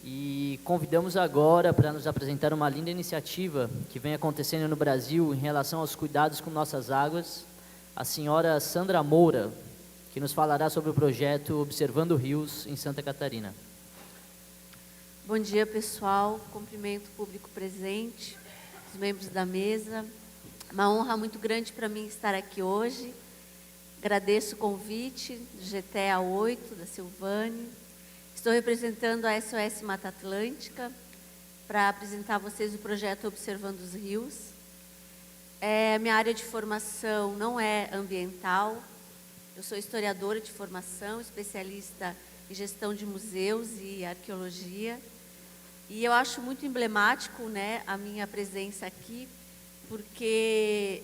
E convidamos agora para nos apresentar uma linda iniciativa que vem acontecendo no Brasil em relação aos cuidados com nossas águas, a senhora Sandra Moura, que nos falará sobre o projeto Observando Rios em Santa Catarina. Bom dia, pessoal. Cumprimento o público presente, os membros da mesa. Uma honra muito grande para mim estar aqui hoje. Agradeço o convite do GTEA 8, da Silvane. Estou representando a SOS Mata Atlântica para apresentar a vocês o projeto Observando os Rios. Minha área de formação não é ambiental. Eu sou historiadora de formação, especialista em gestão de museus e arqueologia. E eu acho muito emblemático, né, a minha presença aqui, porque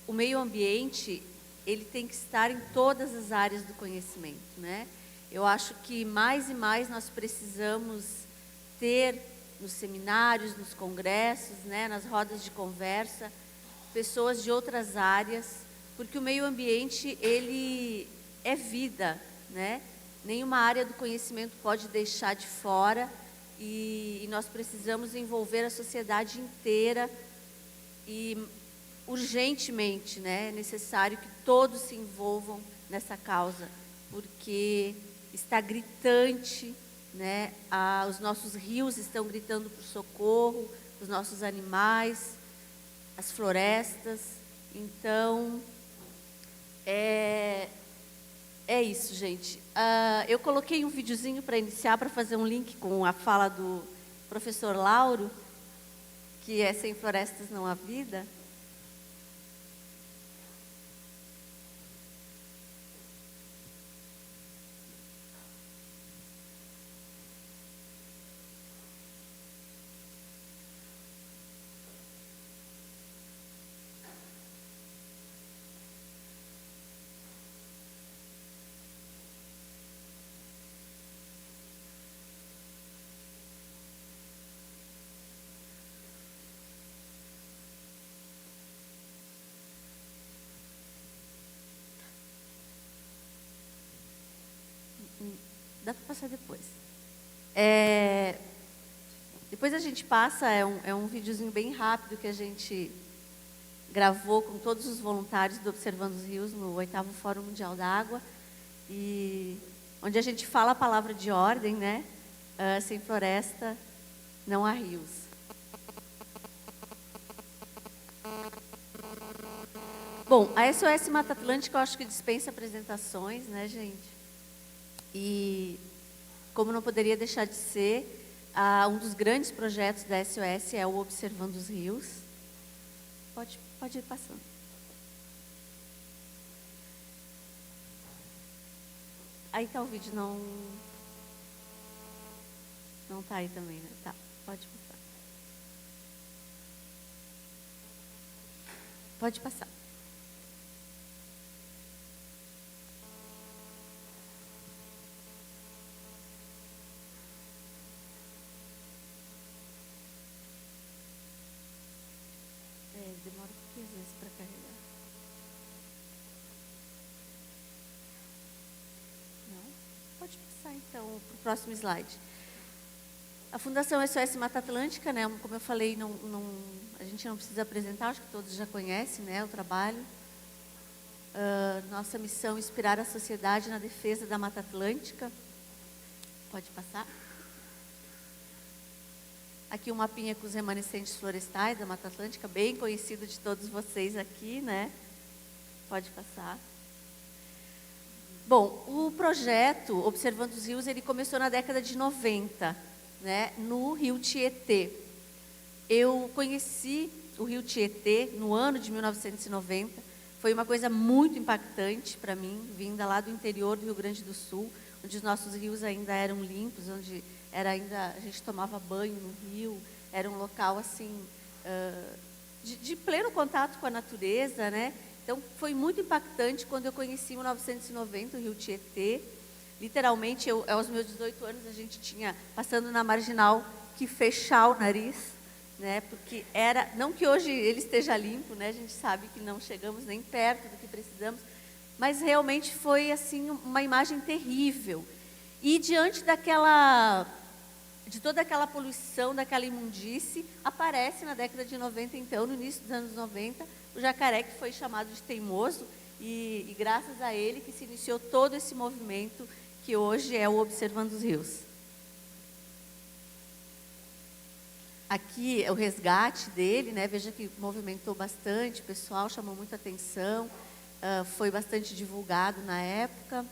o meio ambiente, ele tem que estar em todas as áreas do conhecimento, né? Eu acho que mais e mais nós precisamos ter nos seminários, nos congressos, né, nas rodas de conversa, pessoas de outras áreas, porque o meio ambiente, ele é vida, né? Nenhuma área do conhecimento pode deixar de fora e nós precisamos envolver a sociedade inteira e urgentemente, né, é necessário que todos se envolvam nessa causa, porque está gritante, né, os nossos rios estão gritando por socorro, os nossos animais, as florestas. Então, é isso, gente. Eu coloquei um videozinho para iniciar, para fazer um link com a fala do professor Lauro, que é sem florestas não há vida. Dá para passar depois. Depois a gente passa, é um videozinho bem rápido que a gente gravou com todos os voluntários do Observando os Rios no 8º Fórum Mundial da Água, e onde a gente fala a palavra de ordem, né? Sem floresta não há rios. Bom, a SOS Mata Atlântica eu acho que dispensa apresentações, né, gente? E, como não poderia deixar de ser, um dos grandes projetos da SOS é o Observando os Rios. Pode ir passando. Aí está o vídeo, não está aí também, né? Tá, pode passar. Pode passar. Demora um pouquinho às vezes para carregar. Não? Pode passar então para o próximo slide. A Fundação SOS Mata Atlântica, né, como eu falei, a gente não precisa apresentar, acho que todos já conhecem, né, o trabalho. Nossa missão é inspirar a sociedade na defesa da Mata Atlântica. Pode passar. Aqui um mapinha com os remanescentes florestais da Mata Atlântica, bem conhecido de todos vocês aqui, né? Pode passar. Bom, o projeto Observando os Rios, ele começou na década de 90, né? No Rio Tietê. Eu conheci o Rio Tietê no ano de 1990. Foi uma coisa muito impactante para mim, vinda lá do interior do Rio Grande do Sul, onde os nossos rios ainda eram limpos, onde a gente tomava banho no rio, era um local assim de pleno contato com a natureza, né? Então foi muito impactante quando eu conheci em 1990 o Rio Tietê. Literalmente, aos meus 18 anos, a gente tinha, passando na marginal, que fechar o nariz, né? Porque não que hoje ele esteja limpo, né? A gente sabe que não chegamos nem perto do que precisamos, mas realmente foi assim uma imagem terrível. E diante de toda aquela poluição, daquela imundície, aparece na década de 90, então, no início dos anos 90, o jacaré que foi chamado de teimoso, e graças a ele que se iniciou todo esse movimento que hoje é o Observando os Rios. Aqui é o resgate dele, né? Veja que movimentou bastante, o pessoal chamou muita atenção, foi bastante divulgado na época.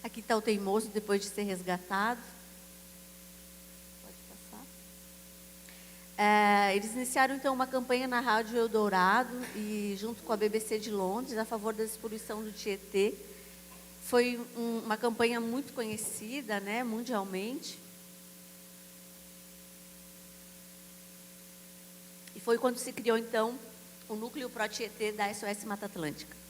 Aqui está o teimoso depois de ser resgatado. Pode passar. Eles iniciaram então uma campanha na Rádio Eldorado e junto com a BBC de Londres a favor da despoluição do Tietê. Foi uma campanha muito conhecida, né, mundialmente. E foi quando se criou então o núcleo Pro-Tietê da SOS Mata Atlântica.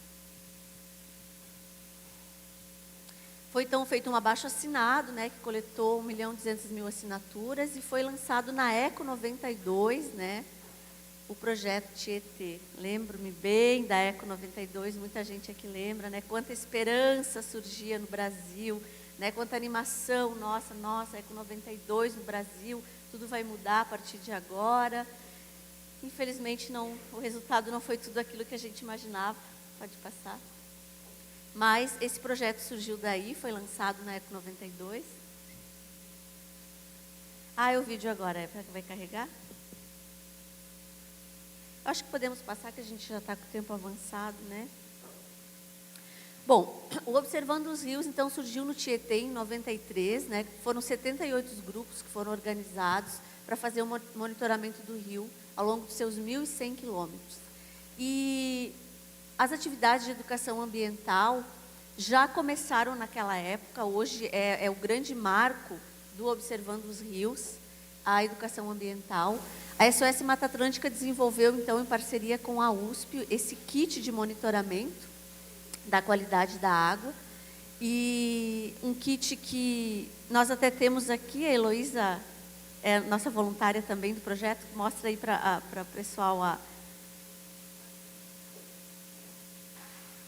Foi então feito um abaixo-assinado, né, que coletou 1.200.000 assinaturas e foi lançado na Eco 92, né, o projeto Tietê. Lembro-me bem da Eco 92, muita gente aqui lembra, né, quanta esperança surgia no Brasil, né, quanta animação, nossa, Eco 92 no Brasil, tudo vai mudar a partir de agora. Infelizmente, o resultado não foi tudo aquilo que a gente imaginava. Pode passar. Mas esse projeto surgiu daí, foi lançado na Eco 92. O vídeo agora vai carregar? Acho que podemos passar, que a gente já está com o tempo avançado, né? Bom, o Observando os Rios, então, surgiu no Tietê em 93, né? Foram 78 grupos que foram organizados para fazer o monitoramento do rio ao longo dos seus 1.100 quilômetros. E as atividades de educação ambiental já começaram naquela época. Hoje é o grande marco do Observando os Rios, a educação ambiental. A SOS Mata Atlântica desenvolveu, então, em parceria com a USP, esse kit de monitoramento da qualidade da água. E um kit que nós até temos aqui, a Heloísa, nossa voluntária também do projeto, mostra aí para o pessoal.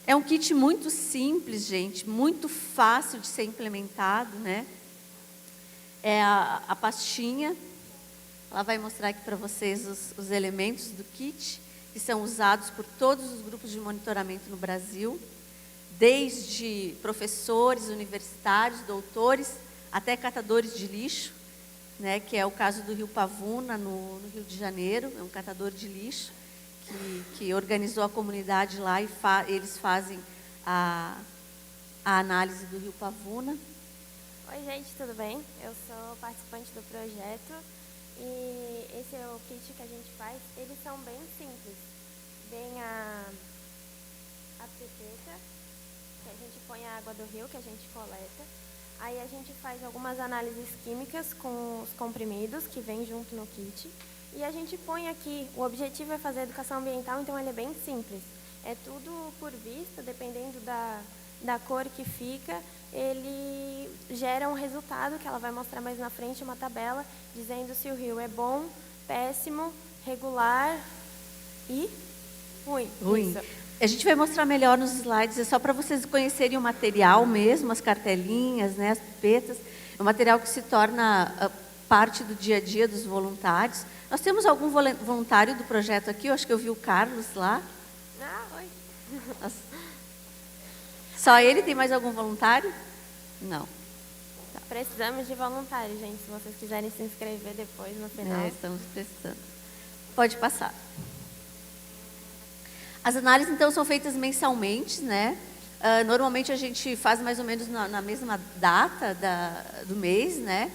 É um kit muito simples, gente, muito fácil de ser implementado, né? É a pastinha. Ela vai mostrar aqui para vocês os elementos do kit, que são usados por todos os grupos de monitoramento no Brasil, desde professores, universitários, doutores, até catadores de lixo, né, que é o caso do Rio Pavuna, no Rio de Janeiro, é um catador de lixo que organizou a comunidade lá e eles fazem a análise do Rio Pavuna. Oi, gente, tudo bem? Eu sou participante do projeto e esse é o kit que a gente faz. Eles são bem simples. Vem a pipeta, que a gente põe a água do rio, que a gente coleta. Aí a gente faz algumas análises químicas com os comprimidos que vem junto no kit. E a gente põe aqui, o objetivo é fazer educação ambiental, então ele é bem simples. É tudo por vista, dependendo da cor que fica, ele gera um resultado que ela vai mostrar mais na frente, uma tabela, dizendo se o rio é bom, péssimo, regular e ruim. Isso. A gente vai mostrar melhor nos slides, é só para vocês conhecerem o material mesmo, as cartelinhas, né, as pipetas. É um material que se torna parte do dia a dia dos voluntários. Nós temos algum voluntário do projeto aqui, eu acho que eu vi o Carlos lá. Oi. Só ele? Tem mais algum voluntário? Não. Tá. Precisamos de voluntários, gente, se vocês quiserem se inscrever depois no final. Estamos precisando. Pode passar. As análises, então, são feitas mensalmente, né? Normalmente a gente faz mais ou menos na mesma data do mês, né?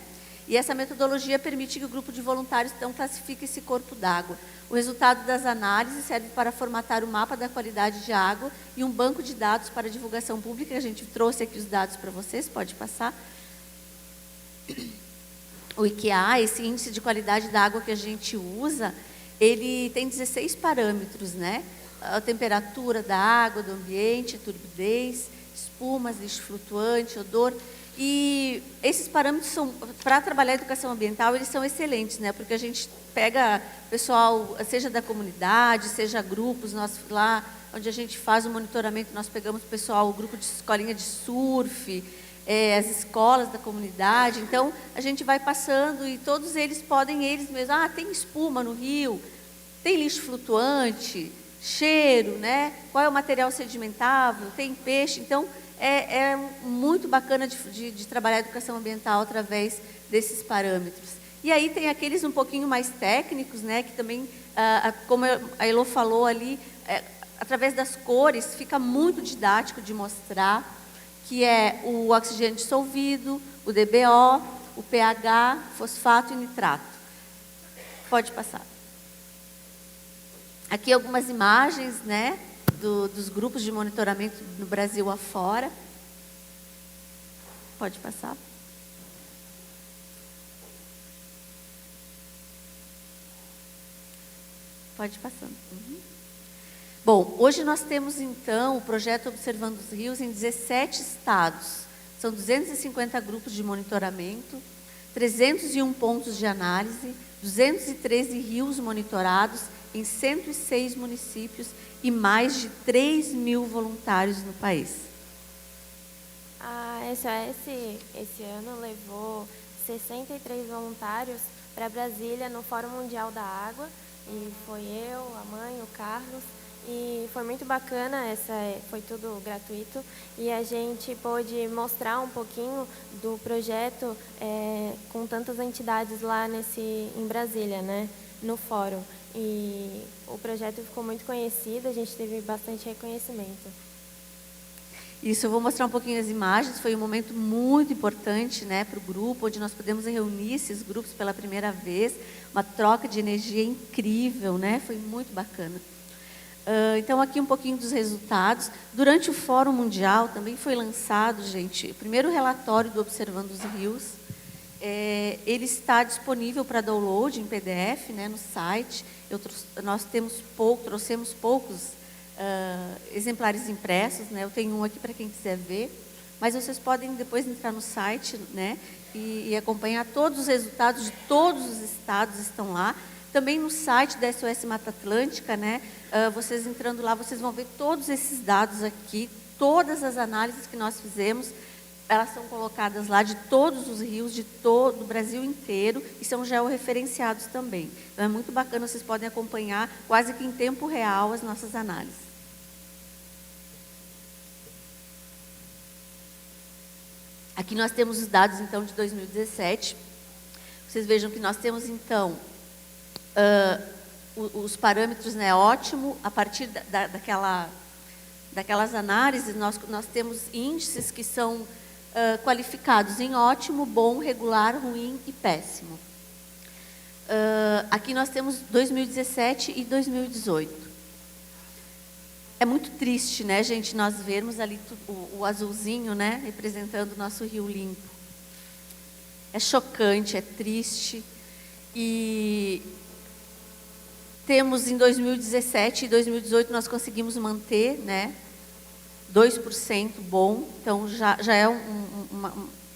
E essa metodologia permite que o grupo de voluntários, então, classifique esse corpo d'água. O resultado das análises serve para formatar o mapa da qualidade de água e um banco de dados para divulgação pública. A gente trouxe aqui os dados para vocês, pode passar. O IQA, esse índice de qualidade da água que a gente usa, ele tem 16 parâmetros, né? A temperatura da água, do ambiente, turbidez, espumas, lixo flutuante, odor. E esses parâmetros são, para trabalhar a educação ambiental, eles são excelentes, né? Porque a gente pega pessoal, seja da comunidade, seja grupos, nós lá onde a gente faz o monitoramento, nós pegamos o pessoal, o grupo de escolinha de surf, as escolas da comunidade. Então, a gente vai passando e todos eles podem, eles mesmos, tem espuma no rio, tem lixo flutuante, cheiro, né? Qual é o material sedimentável, tem peixe. Então, é muito bacana de trabalhar a educação ambiental através desses parâmetros. E aí tem aqueles um pouquinho mais técnicos, né? Que também, como a Elô falou ali, através das cores, fica muito didático de mostrar, que é o oxigênio dissolvido, o DBO, o pH, fosfato e nitrato. Pode passar. Aqui algumas imagens, né, dos grupos de monitoramento no Brasil afora. Pode passar. Pode ir passando. Bom, hoje nós temos então o projeto Observando os Rios em 17 estados. São 250 grupos de monitoramento, 301 pontos de análise, 213 rios monitorados em 106 municípios e mais de 3.000 voluntários no país. A SOS esse ano levou 63 voluntários para Brasília no Fórum Mundial da Água. E foi eu, a mãe, o Carlos, e foi muito bacana, foi tudo gratuito, e a gente pôde mostrar um pouquinho do projeto com tantas entidades lá em Brasília, né, no fórum. E o projeto ficou muito conhecido, a gente teve bastante reconhecimento. Isso, eu vou mostrar um pouquinho as imagens. Foi um momento muito importante, né, para o grupo, onde nós pudemos reunir esses grupos pela primeira vez, uma troca de energia incrível, né, foi muito bacana. Então, aqui um pouquinho dos resultados. Durante o Fórum Mundial também foi lançado, gente, o primeiro relatório do Observando os Rios. Ele está disponível para download em PDF, né, no site. Nós trouxemos poucos exemplares impressos, né? Eu tenho um aqui para quem quiser ver, mas vocês podem depois entrar no site, né, e acompanhar todos os resultados de todos os estados estão lá. Também no site da SOS Mata Atlântica, né, vocês entrando lá, vocês vão ver todos esses dados aqui, todas as análises que nós fizemos, elas são colocadas lá de todos os rios de todo o Brasil inteiro e são georreferenciados também. Então é muito bacana, vocês podem acompanhar quase que em tempo real as nossas análises. Aqui nós temos os dados, então, de 2017. Vocês vejam que nós temos, então, os parâmetros, né, ótimo. A partir daquelas análises, nós temos índices que são qualificados em ótimo, bom, regular, ruim e péssimo. Aqui nós temos 2017 e 2018. É muito triste, né, gente, nós vermos ali o azulzinho, né, representando o nosso rio limpo. É chocante, é triste. E temos em 2017 e 2018 nós conseguimos manter, né, 2% bom. Então já é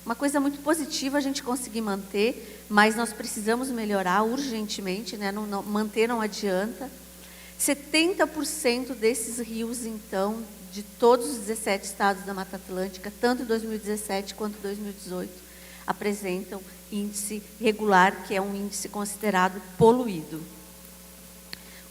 uma coisa muito positiva a gente conseguir manter, mas nós precisamos melhorar urgentemente, né, manter não adianta. 70% desses rios, então, de todos os 17 estados da Mata Atlântica, tanto em 2017 quanto em 2018, apresentam índice regular, que é um índice considerado poluído.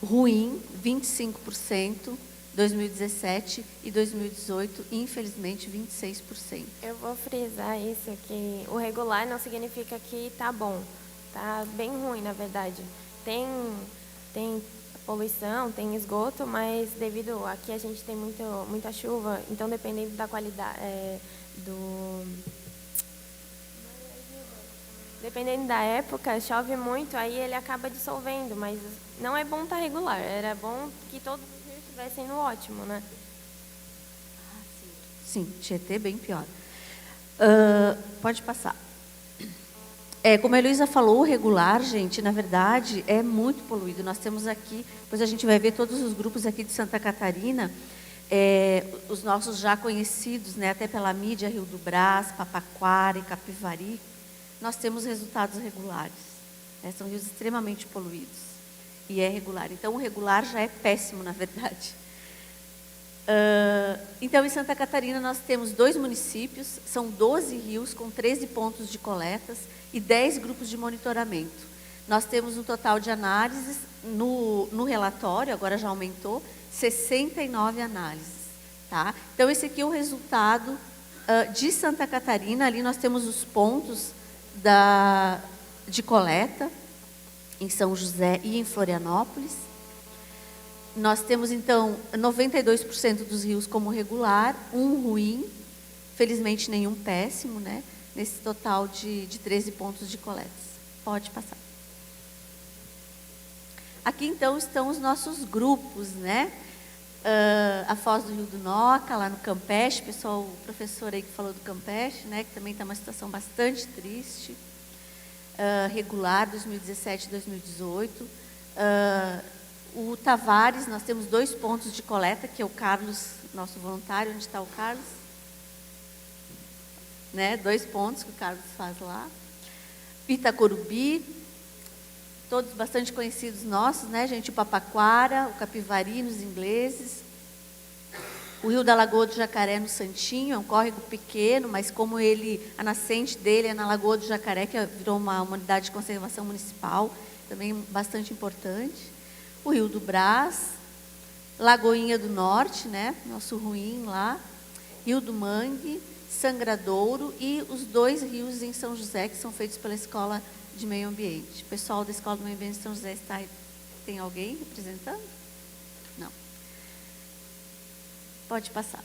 Ruim, 25%, 2017 e 2018, infelizmente, 26%. Eu vou frisar isso, que o regular não significa que está bom, está bem ruim, na verdade. Tem poluição, tem esgoto, mas devido aqui a gente tem muita chuva, então dependendo da qualidade dependendo da época, chove muito, aí ele acaba dissolvendo, mas não é bom estar regular, era bom que todos os rios estivessem no ótimo, né? Sim, Tietê bem pior. Pode passar. Como a Heloísa falou, o regular, gente, na verdade, é muito poluído. Nós temos aqui, depois a gente vai ver todos os grupos aqui de Santa Catarina, os nossos já conhecidos, né, até pela mídia, Rio do Brás, Papaquara e Capivari, nós temos resultados regulares. São rios extremamente poluídos. E é regular. Então, o regular já é péssimo, na verdade. Então, em Santa Catarina, nós temos 2 municípios, são 12 rios com 13 pontos de coletas e 10 grupos de monitoramento. Nós temos um total de análises, no relatório, agora já aumentou, 69 análises. Tá? Então, esse aqui é o resultado de Santa Catarina. Ali nós temos os pontos de coleta, em São José e em Florianópolis. Nós temos, então, 92% dos rios como regular, 1 ruim, felizmente nenhum péssimo, né? Nesse total de 13 pontos de coletas. Pode passar. Aqui, então, estão os nossos grupos, né? A Foz do Rio do Noca, lá no Campeche, pessoal, o professor aí que falou do Campeche, né? Que também está uma situação bastante triste. Regular, 2017 e 2018. O Tavares, nós temos 2 pontos de coleta, que é o Carlos, nosso voluntário. Onde está o Carlos? Né? 2 pontos que o Carlos faz lá. Itacorubi, todos bastante conhecidos nossos, né, gente? O Papaquara, o Capivari, nos ingleses. O Rio da Lagoa do Jacaré, no Santinho, é um córrego pequeno, mas como a nascente dele é na Lagoa do Jacaré, que virou uma unidade de conservação municipal, também bastante importante. O Rio do Brás, Lagoinha do Norte, né, nosso ruim lá, Rio do Mangue, Sangradouro e os 2 rios em São José, que são feitos pela Escola de Meio Ambiente. O pessoal da Escola do Meio Ambiente de São José está aí. Tem alguém representando? Não. Pode passar.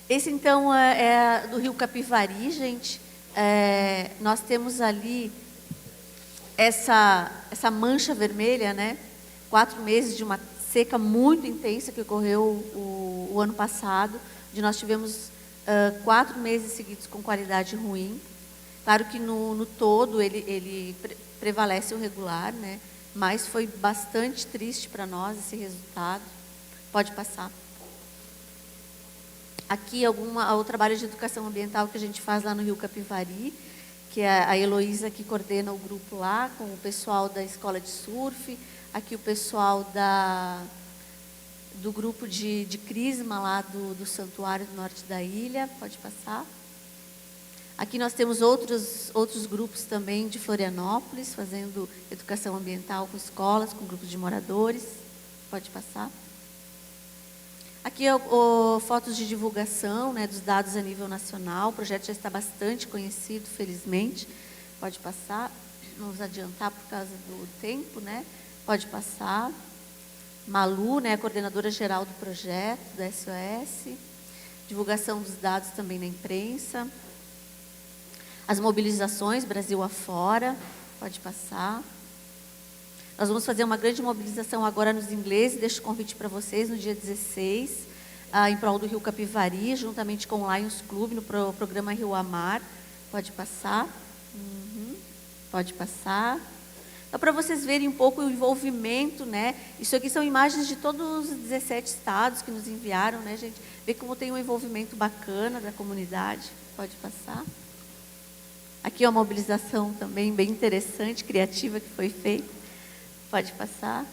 Esse, então, é do Rio Capivari, gente. Nós temos ali essa mancha vermelha, né? 4 meses de uma seca muito intensa que ocorreu o ano passado, onde nós tivemos 4 meses seguidos com qualidade ruim. Claro que no todo ele prevalece o regular, né? Mas foi bastante triste para nós esse resultado. Pode passar. Aqui o trabalho de educação ambiental que a gente faz lá no Rio Capivari, que é a Heloísa que coordena o grupo lá, com o pessoal da escola de surf, aqui o pessoal do grupo de Crisma lá do Santuário do Norte da ilha. Pode passar. Aqui nós temos outros grupos também de Florianópolis, fazendo educação ambiental com escolas, com grupos de moradores. Pode passar. Aqui fotos de divulgação, né, dos dados a nível nacional. O projeto já está bastante conhecido, felizmente. Pode passar. Vamos adiantar por causa do tempo, né? Pode passar. Malu, né, coordenadora geral do projeto, do SOS. Divulgação dos dados também na imprensa. As mobilizações, Brasil afora. Pode passar. Nós vamos fazer uma grande mobilização agora nos ingleses. Deixo o convite para vocês no dia 16, em prol do Rio Capivari, juntamente com o Lions Club, no programa Rio Amar. Pode passar. Pode passar. Então, para vocês verem um pouco o envolvimento, né? Isso aqui são imagens de todos os 17 estados que nos enviaram, né, gente? Ver como tem um envolvimento bacana da comunidade. Pode passar. Aqui é uma mobilização também bem interessante, criativa, que foi feita. Pode passar.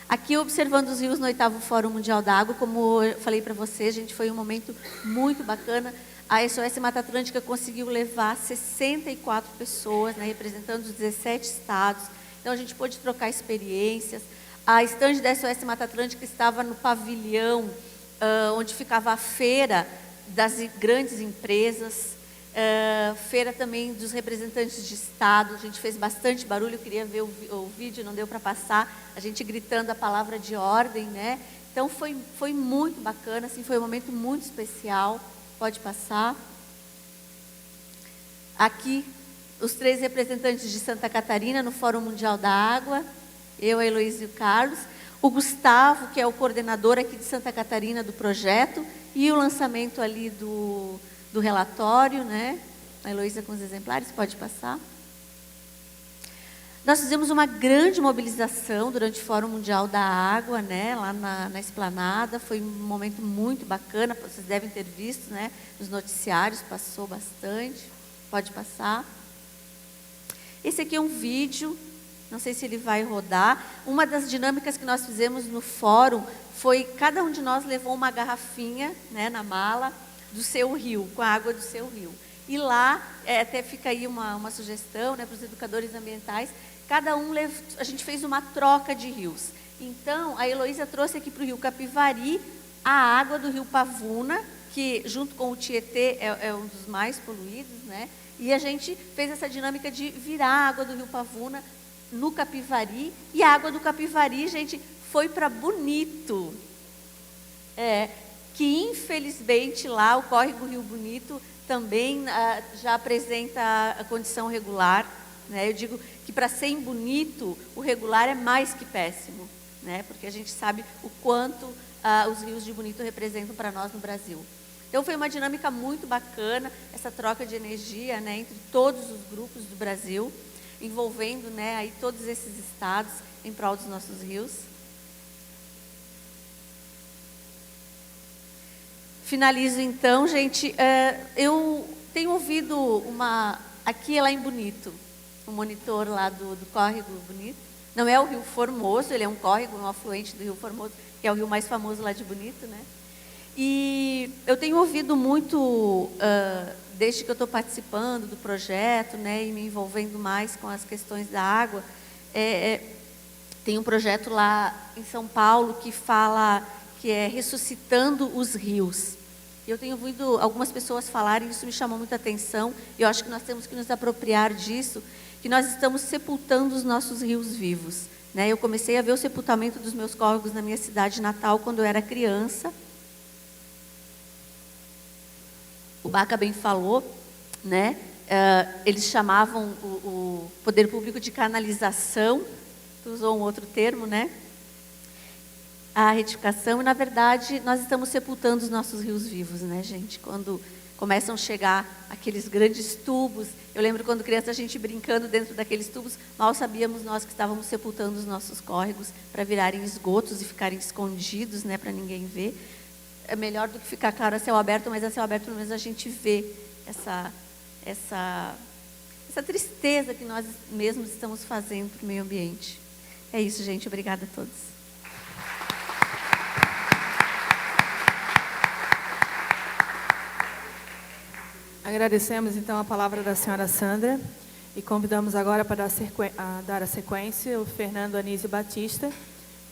Aqui, observando os rios no 8º Fórum Mundial da Água, como eu falei para vocês, gente, foi um momento muito bacana. A SOS Mata Atlântica conseguiu levar 64 pessoas, né, representando os 17 estados. Então, a gente pôde trocar experiências. A estande da SOS Mata Atlântica estava no pavilhão, onde ficava a feira das grandes empresas. Feira também dos representantes de estado. A gente fez bastante barulho, eu queria ver o vídeo, não deu para passar, a gente gritando a palavra de ordem, né? Então foi muito bacana, assim, foi um momento muito especial. Pode passar. Aqui, os 3 representantes de Santa Catarina no Fórum Mundial da Água, eu, a Heloísa e o Carlos, o Gustavo, que é o coordenador aqui de Santa Catarina do projeto, e o lançamento ali do relatório, né? A Heloísa com os exemplares, pode passar. Nós fizemos uma grande mobilização durante o Fórum Mundial da Água, né? Lá na Esplanada, foi um momento muito bacana, vocês devem ter visto, né? Nos noticiários, passou bastante. Pode passar. Esse aqui é um vídeo não sei se ele vai rodar. Uma das dinâmicas que nós fizemos no fórum foi, cada um de nós levou uma garrafinha, né, na mala do seu rio, com a água do seu rio. E lá, até fica aí uma sugestão, né, para os educadores ambientais, cada um a gente fez uma troca de rios. Então, a Heloísa trouxe aqui para o rio Capivari a água do rio Pavuna, que junto com o Tietê é um dos mais poluídos, né? E a gente fez essa dinâmica de virar a água do rio Pavuna no Capivari, e a água do Capivari, gente, foi para Bonito. Que infelizmente lá o córrego Rio Bonito também já apresenta a condição regular, né? Eu digo que para ser em Bonito, o regular é mais que péssimo, né? Porque a gente sabe o quanto os rios de Bonito representam para nós no Brasil. Então foi uma dinâmica muito bacana, essa troca de energia, né, entre todos os grupos do Brasil, envolvendo, né, aí todos esses estados em prol dos nossos rios. Finalizo então, gente. Eu tenho ouvido aqui lá em Bonito, um monitor lá do córrego Bonito. Não é o Rio Formoso, ele é um córrego, um afluente do Rio Formoso, que é o rio mais famoso lá de Bonito, né? E eu tenho ouvido muito, desde que eu estou participando do projeto, né, e me envolvendo mais com as questões da água, tem um projeto lá em São Paulo que fala que é Ressuscitando os Rios. Eu tenho ouvido algumas pessoas falarem, isso me chamou muita atenção, e eu acho que nós temos que nos apropriar disso, que nós estamos sepultando os nossos rios vivos, né? Eu comecei a ver o sepultamento dos meus córregos na minha cidade natal quando eu era criança. O Baca bem falou, né? Eles chamavam o poder público de canalização, tu usou um outro termo, né? A retificação, e na verdade nós estamos sepultando os nossos rios vivos, né, gente? Quando começam a chegar aqueles grandes tubos, eu lembro quando criança a gente brincando dentro daqueles tubos, mal sabíamos nós que estávamos sepultando os nossos córregos para virarem esgotos e ficarem escondidos, né, para ninguém ver. É melhor do que ficar claro a céu aberto, mas a céu aberto pelo menos a gente vê essa tristeza que nós mesmos estamos fazendo para o meio ambiente. É isso, gente. Obrigada a todos. Agradecemos, então, a palavra da senhora Sandra e convidamos agora para dar a sequência o Fernando Anísio Batista,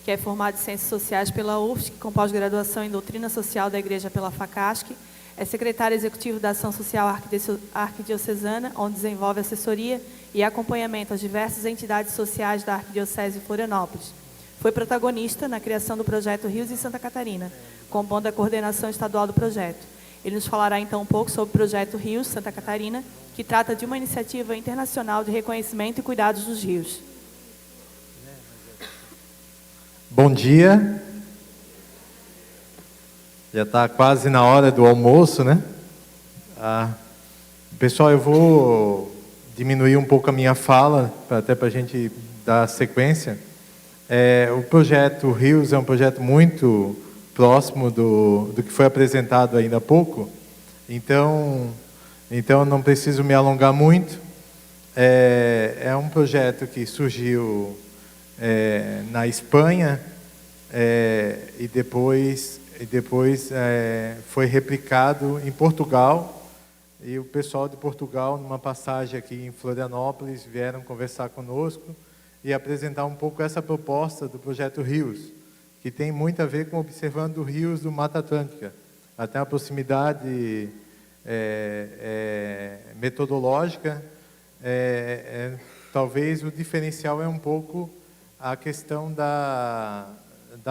que é formado em Ciências Sociais pela UFSC, com pós-graduação em Doutrina Social da Igreja pela FACASC, é secretário executivo da Ação Social Arquidiocesana, onde desenvolve assessoria e acompanhamento às diversas entidades sociais da Arquidiocese de Florianópolis. Foi protagonista na criação do projeto Rios em Santa Catarina, compondo a coordenação estadual do projeto. Ele nos falará então um pouco sobre o projeto Rios Santa Catarina, que trata de uma iniciativa internacional de reconhecimento e cuidados dos rios. Bom dia. Já está quase na hora do almoço, né? Pessoal, eu vou diminuir um pouco a minha fala, até para a gente dar sequência. O projeto Rios é um projeto muito próximo do que foi apresentado ainda há pouco, então não preciso me alongar muito. É um projeto que surgiu na Espanha e depois foi replicado em Portugal, e o pessoal de Portugal, numa passagem aqui em Florianópolis, vieram conversar conosco e apresentar um pouco essa proposta do projeto Rios, que tem muito a ver com observando rios do Mata Atlântica. Até a proximidade metodológica, talvez o diferencial é um pouco a questão da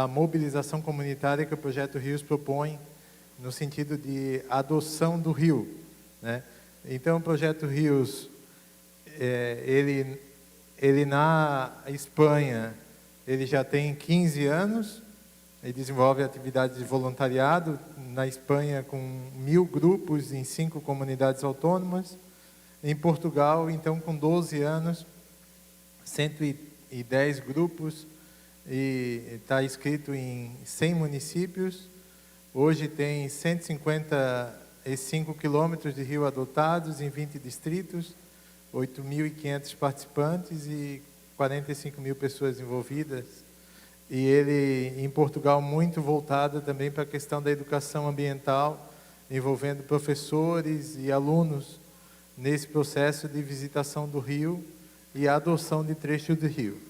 mobilização comunitária que o projeto Rios propõe, no sentido de adoção do rio, né? Então, o projeto Rios, ele na Espanha, ele já tem 15 anos, ele desenvolve atividades de voluntariado na Espanha com 1000 grupos em 5 comunidades autônomas. Em Portugal, então, com 12 anos, 110 grupos, e está inscrito em 100 municípios. Hoje tem 155 quilômetros de rio adotados em 20 distritos, 8.500 participantes e 45 mil pessoas envolvidas, e ele, em Portugal, muito voltado também para a questão da educação ambiental, envolvendo professores e alunos nesse processo de visitação do rio e a adoção de trechos do rio.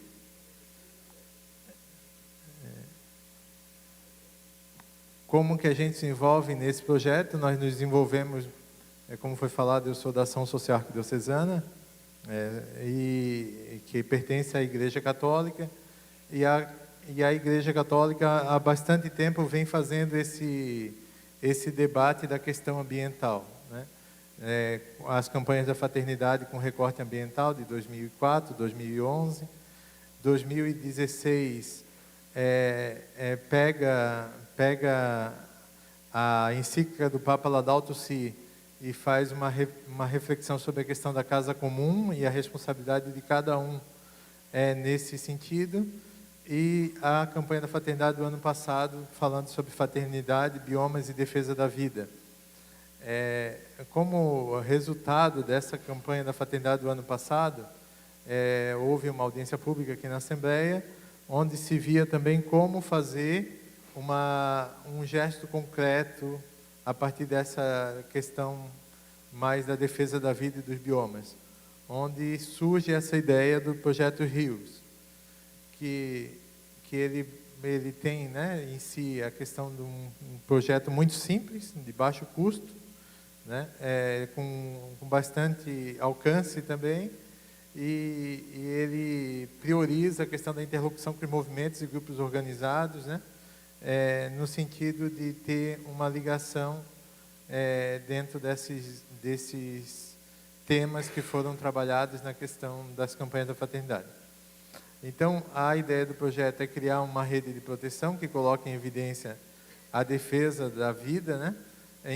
Como que a gente se envolve nesse projeto? Nós nos desenvolvemos, como foi falado, eu sou da Ação Social Arquidiocesana, e que pertence à Igreja Católica, e a Igreja Católica há bastante tempo vem fazendo esse debate da questão ambiental, né? As campanhas da fraternidade com recorte ambiental de 2004, 2011, 2016 pega a encíclica do Papa Laudato Si e faz uma reflexão sobre a questão da casa comum e a responsabilidade de cada um nesse sentido. E a campanha da fraternidade do ano passado, falando sobre fraternidade, biomas e defesa da vida. Como resultado dessa campanha da fraternidade do ano passado, houve uma audiência pública aqui na Assembleia, onde se via também como fazer um gesto concreto a partir dessa questão mais da defesa da vida e dos biomas, onde surge essa ideia do projeto Rios, que ele tem, né, em si a questão de um projeto muito simples, de baixo custo, né, com bastante alcance também, e ele prioriza a questão da interlocução com movimentos e grupos organizados, né, no sentido de ter uma ligação dentro desses temas que foram trabalhados na questão das campanhas da fraternidade. Então, a ideia do projeto é criar uma rede de proteção que coloque em evidência a defesa da vida, né,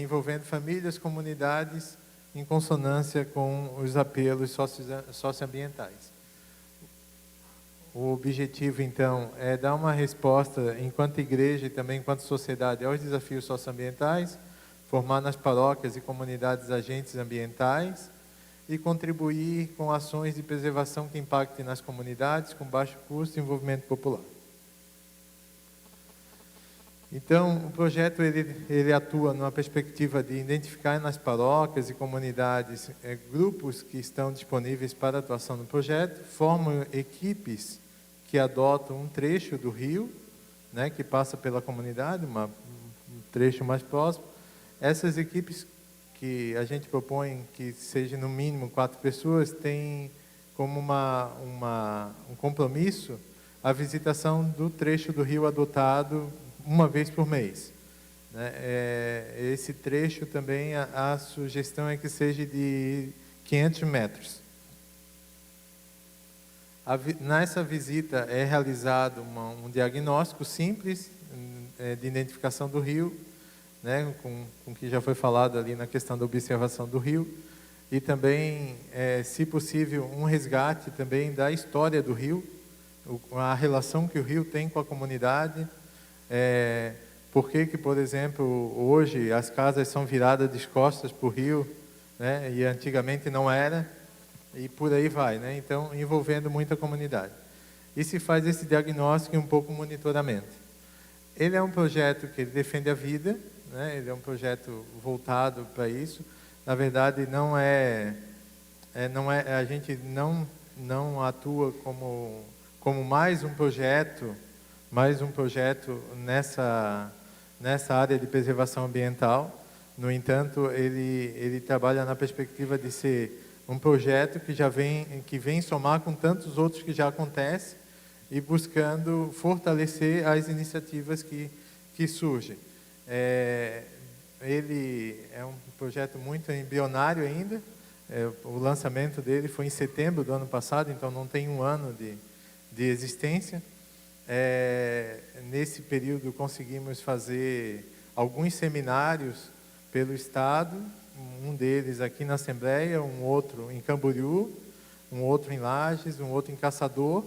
envolvendo famílias, comunidades, em consonância com os apelos socioambientais. O objetivo, então, é dar uma resposta, enquanto igreja e também enquanto sociedade, aos desafios socioambientais, formar nas paróquias e comunidades agentes ambientais e contribuir com ações de preservação que impactem nas comunidades com baixo custo e envolvimento popular. Então, o projeto ele atua numa perspectiva de identificar nas paróquias e comunidades grupos que estão disponíveis para atuação no projeto, formam equipes que adotam um trecho do rio, né, que passa pela comunidade, um trecho mais próximo. Essas equipes que a gente propõe que seja no mínimo 4 pessoas, têm como um compromisso a visitação do trecho do rio adotado uma vez por mês, né? Esse trecho também, a sugestão é que seja de 500 metros. Nessa visita é realizado um diagnóstico simples de identificação do rio, né, com o que já foi falado ali na questão da observação do rio, e também, se possível, um resgate também da história do rio, a relação que o rio tem com a comunidade, por que, por exemplo, hoje as casas são viradas de costas para o rio, né, e antigamente não era, e por aí vai, né? Então, envolvendo muita comunidade. E se faz esse diagnóstico e um pouco monitoramento. Ele é um projeto que ele defende a vida, né? Ele é um projeto voltado para isso. Na verdade, a gente não atua como mais um projeto nessa área de preservação ambiental. No entanto, ele trabalha na perspectiva de ser um projeto que vem somar com tantos outros que já acontecem e buscando fortalecer as iniciativas que surgem. Ele é um projeto muito embrionário ainda. O lançamento dele foi em setembro do ano passado, então não tem um ano de existência. Nesse período conseguimos fazer alguns seminários pelo Estado, um deles aqui na Assembleia, um outro em Camboriú, um outro em Lages, um outro em Caçador.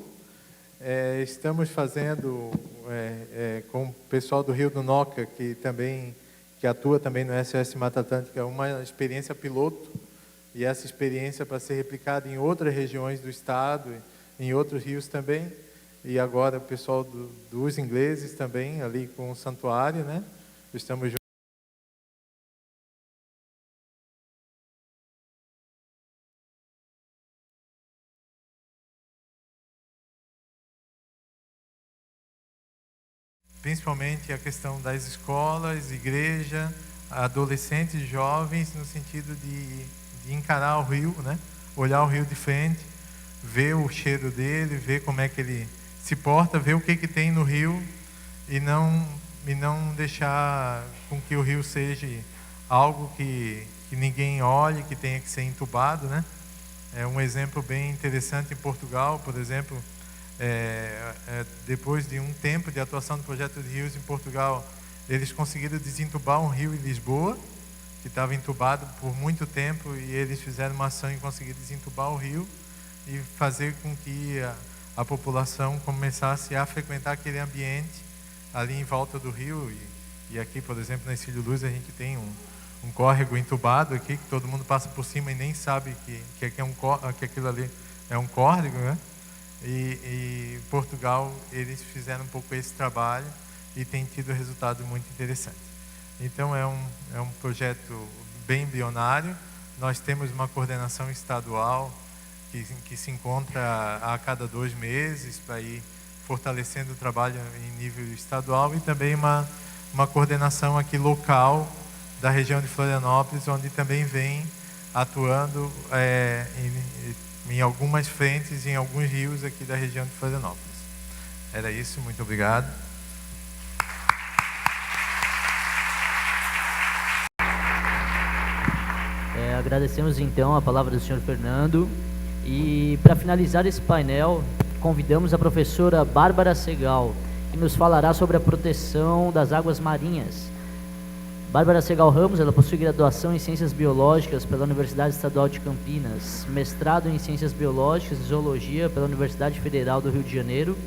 Estamos fazendo com o pessoal do Rio do Noca, que atua também no SOS Mata Atlântica, uma experiência piloto, e essa experiência para ser replicada em outras regiões do Estado em outros rios também. E agora o pessoal dos ingleses também, ali com o santuário, né? Estamos juntos. Principalmente a questão das escolas, igreja, adolescentes e jovens, no sentido de encarar o rio, né? Olhar o rio de frente, ver o cheiro dele, ver como é que ele se porta, ver o que tem no rio e não deixar com que o rio seja algo que ninguém olhe, que tenha que ser entubado, né? É um exemplo bem interessante em Portugal, por exemplo. Depois de um tempo de atuação do projeto de rios em Portugal, eles conseguiram desentubar um rio em Lisboa, que estava entubado por muito tempo, e eles fizeram uma ação em conseguir desentubar o rio e fazer com que a população começasse a frequentar aquele ambiente ali em volta do rio. E aqui, por exemplo, na Ercílio Luz, a gente tem um córrego entubado aqui, que todo mundo passa por cima e nem sabe que aquilo ali é um córrego, né? E Portugal, eles fizeram um pouco esse trabalho e tem tido resultados muito interessantes. Então é um projeto bem embrionário. Nós temos uma coordenação estadual que se encontra a cada 2 meses para ir fortalecendo o trabalho em nível estadual, e também uma coordenação aqui local da região de Florianópolis, onde também vem atuando em algumas frentes, em alguns rios aqui da região de Florianópolis. Era isso, muito obrigado. Agradecemos então a palavra do senhor Fernando, e para finalizar esse painel, convidamos a professora Bárbara Segal, que nos falará sobre a proteção das águas marinhas. Bárbara Segal Ramos, ela possui graduação em Ciências Biológicas pela Universidade Estadual de Campinas, mestrado em Ciências Biológicas e Zoologia pela Universidade Federal do Rio de Janeiro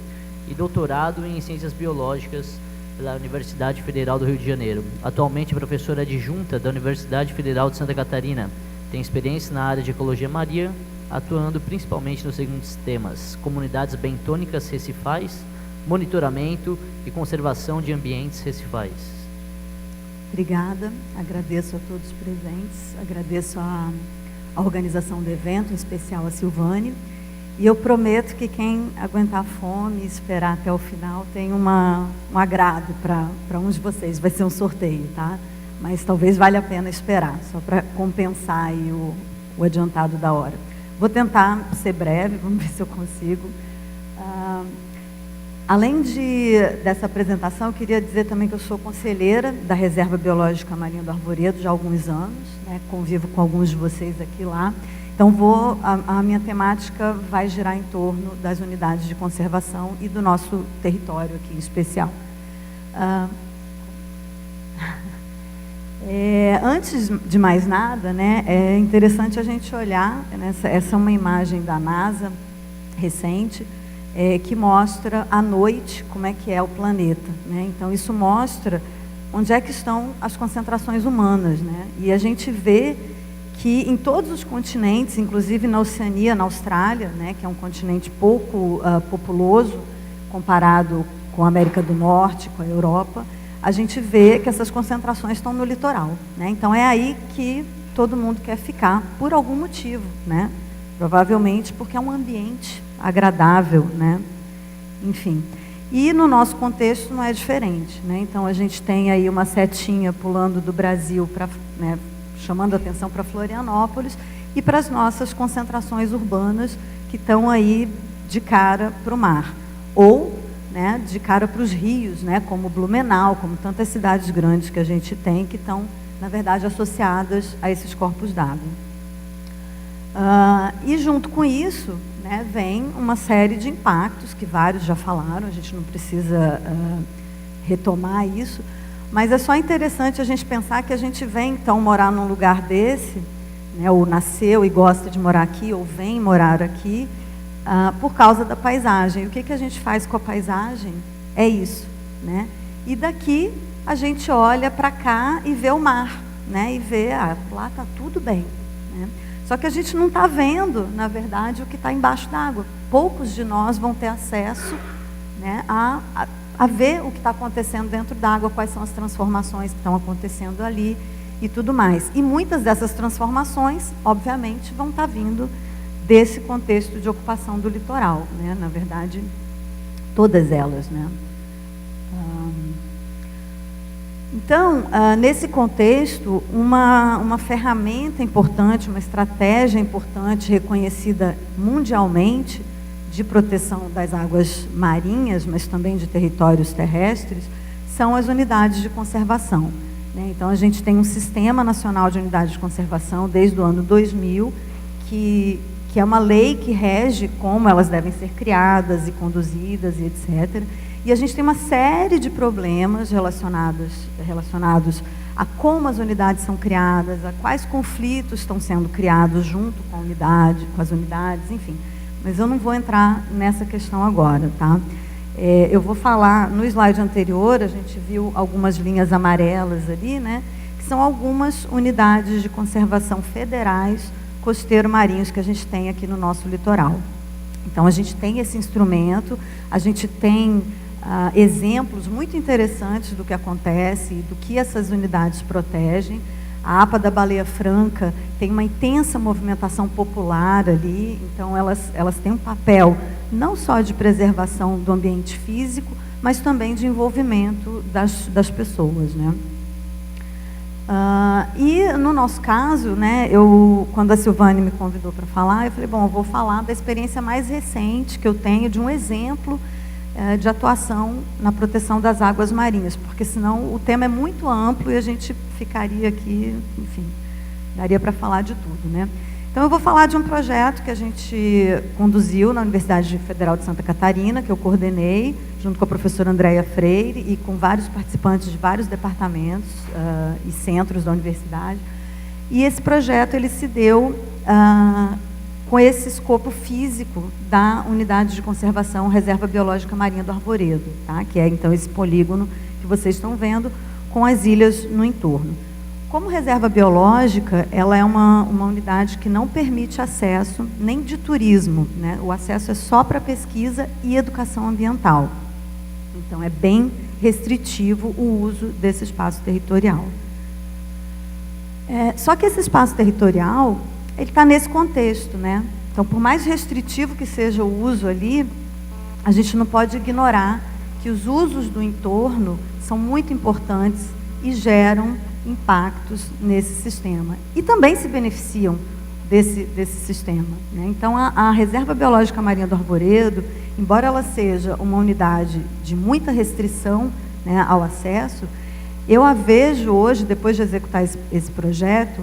e doutorado em Ciências Biológicas pela Universidade Federal do Rio de Janeiro. Atualmente professora adjunta da Universidade Federal de Santa Catarina. Tem experiência na área de Ecologia Marinha, atuando principalmente nos seguintes temas: comunidades bentônicas recifais, monitoramento e conservação de ambientes recifais. Obrigada, agradeço a todos os presentes, agradeço a organização do evento, em especial a Silvane, e eu prometo que quem aguentar fome e esperar até o final tem um agrado para uns de vocês, vai ser um sorteio, tá? Mas talvez valha a pena esperar, só para compensar aí o adiantado da hora. Vou tentar ser breve, vamos ver se eu consigo. Além dessa apresentação, eu queria dizer também que eu sou conselheira da Reserva Biológica Marinha do Arvoredo já há alguns anos, né? Convivo com alguns de vocês aqui lá. Então, a minha temática vai girar em torno das unidades de conservação e do nosso território aqui em especial. Antes de mais nada, né, é interessante a gente olhar, essa é uma imagem da NASA recente, que mostra à noite como é que é o planeta, né? Então isso mostra onde é que estão as concentrações humanas, né? E a gente vê que em todos os continentes, inclusive na Oceania, na Austrália, né, que é um continente pouco populoso comparado com a América do Norte, com a Europa, a gente vê que essas concentrações estão no litoral, né? Então é aí que todo mundo quer ficar por algum motivo, né? Provavelmente porque é um ambiente agradável, né? Enfim. E no nosso contexto não é diferente, né? Então a gente tem aí uma setinha pulando do Brasil para, né, chamando a atenção para Florianópolis e para as nossas concentrações urbanas que estão aí de cara para o mar, ou, né, de cara para os rios, né, como Blumenau, como tantas cidades grandes que a gente tem, que estão, na verdade, associadas a esses corpos d'água. E junto com isso, né, vem uma série de impactos que vários já falaram, a gente não precisa retomar isso, mas é só interessante a gente pensar que a gente vem então morar num lugar desse, né, ou nasceu e gosta de morar aqui, ou vem morar aqui, por causa da paisagem. E o que a gente faz com a paisagem? É isso, né? E daqui a gente olha para cá e vê o mar, né? E vê, lá está tudo bem, né? Só que a gente não está vendo, na verdade, o que está embaixo d'água. Poucos de nós vão ter acesso, né, a ver o que está acontecendo dentro d'água, quais são as transformações que estão acontecendo ali e tudo mais. E muitas dessas transformações, obviamente, vão estar vindo desse contexto de ocupação do litoral, né? Na verdade, todas elas, né? Então, nesse contexto, uma ferramenta importante, uma estratégia importante, reconhecida mundialmente, de proteção das águas marinhas, mas também de territórios terrestres, são as unidades de conservação, né? Então, a gente tem um Sistema Nacional de Unidades de Conservação desde o ano 2000, que é uma lei que rege como elas devem ser criadas e conduzidas e etc. E a gente tem uma série de problemas relacionados a como as unidades são criadas, a quais conflitos estão sendo criados junto com a unidade, com as unidades, enfim. Mas eu não vou entrar nessa questão agora, tá? Eu vou falar, no slide anterior, a gente viu algumas linhas amarelas ali, né? Que são algumas unidades de conservação federais costeiro-marinhos que a gente tem aqui no nosso litoral. Então, a gente tem esse instrumento, a gente tem exemplos muito interessantes do que acontece, do que essas unidades protegem. A APA da Baleia Franca tem uma intensa movimentação popular ali, então elas têm um papel não só de preservação do ambiente físico, mas também de envolvimento das pessoas, né? E no nosso caso, né, quando a Silvane me convidou para falar, eu falei, bom, eu vou falar da experiência mais recente que eu tenho de um exemplo de atuação na proteção das águas marinhas, porque senão o tema é muito amplo e a gente ficaria aqui, enfim, daria para falar de tudo, né? Então eu vou falar de um projeto que a gente conduziu na Universidade Federal de Santa Catarina, que eu coordenei, junto com a professora Andréia Freire e com vários participantes de vários departamentos e centros da universidade. E esse projeto ele se deu com esse escopo físico da Unidade de Conservação Reserva Biológica Marinha do Arvoredo, tá? Que é então esse polígono que vocês estão vendo com as ilhas no entorno. Como reserva biológica, ela é uma unidade que não permite acesso nem de turismo, né? O acesso é só para pesquisa e educação ambiental. Então, é bem restritivo o uso desse espaço territorial. Só que esse espaço territorial, ele está nesse contexto, né? Então, por mais restritivo que seja o uso ali, a gente não pode ignorar que os usos do entorno são muito importantes e geram impactos nesse sistema. E também se beneficiam desse sistema, né? Então, a Reserva Biológica Marinha do Arvoredo, embora ela seja uma unidade de muita restrição, né, ao acesso, eu a vejo hoje, depois de executar esse projeto,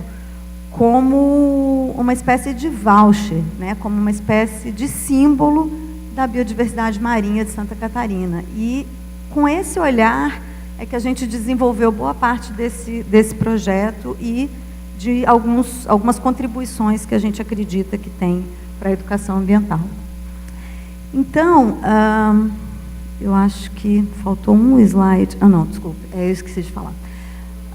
como uma espécie de voucher, né, como uma espécie de símbolo da biodiversidade marinha de Santa Catarina. E com esse olhar é que a gente desenvolveu boa parte desse projeto e de algumas contribuições que a gente acredita que tem para a educação ambiental. Então, eu acho que faltou um slide. Não, desculpe, eu esqueci de falar.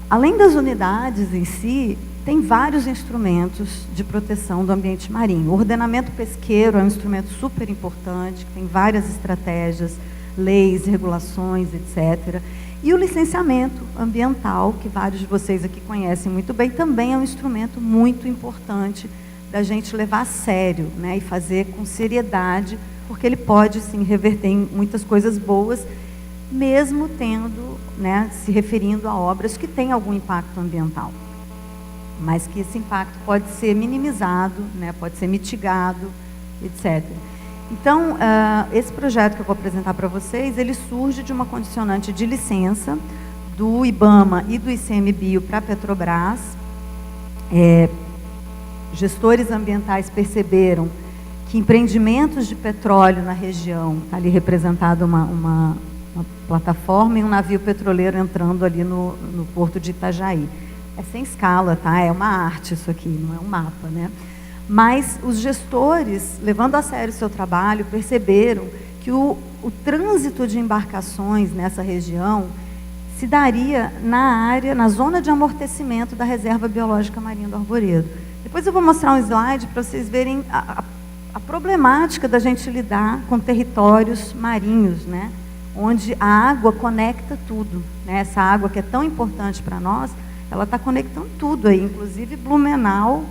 Além das unidades em si, tem vários instrumentos de proteção do ambiente marinho. O ordenamento pesqueiro é um instrumento super importante, que tem várias estratégias, leis, regulações, etc. E o licenciamento ambiental, que vários de vocês aqui conhecem muito bem, também é um instrumento muito importante da gente levar a sério, né, e fazer com seriedade, porque ele pode, sim, reverter em muitas coisas boas, mesmo tendo, né, se referindo a obras que têm algum impacto ambiental, mas que esse impacto pode ser minimizado, né, pode ser mitigado, etc. Então, esse projeto que eu vou apresentar para vocês, ele surge de uma condicionante de licença do IBAMA e do ICMBio para a Petrobras. Gestores ambientais perceberam que empreendimentos de petróleo na região, está ali representada uma plataforma e um navio petroleiro entrando ali no porto de Itajaí. É sem escala, tá? É uma arte isso aqui, não é um mapa, né? Mas os gestores, levando a sério o seu trabalho, perceberam que o trânsito de embarcações nessa região se daria na zona de amortecimento da Reserva Biológica Marinha do Arvoredo. Depois eu vou mostrar um slide para vocês verem a problemática da gente lidar com territórios marinhos, né? Onde a água conecta tudo, né? Essa água que é tão importante para nós, ela está conectando tudo aí, inclusive Blumenau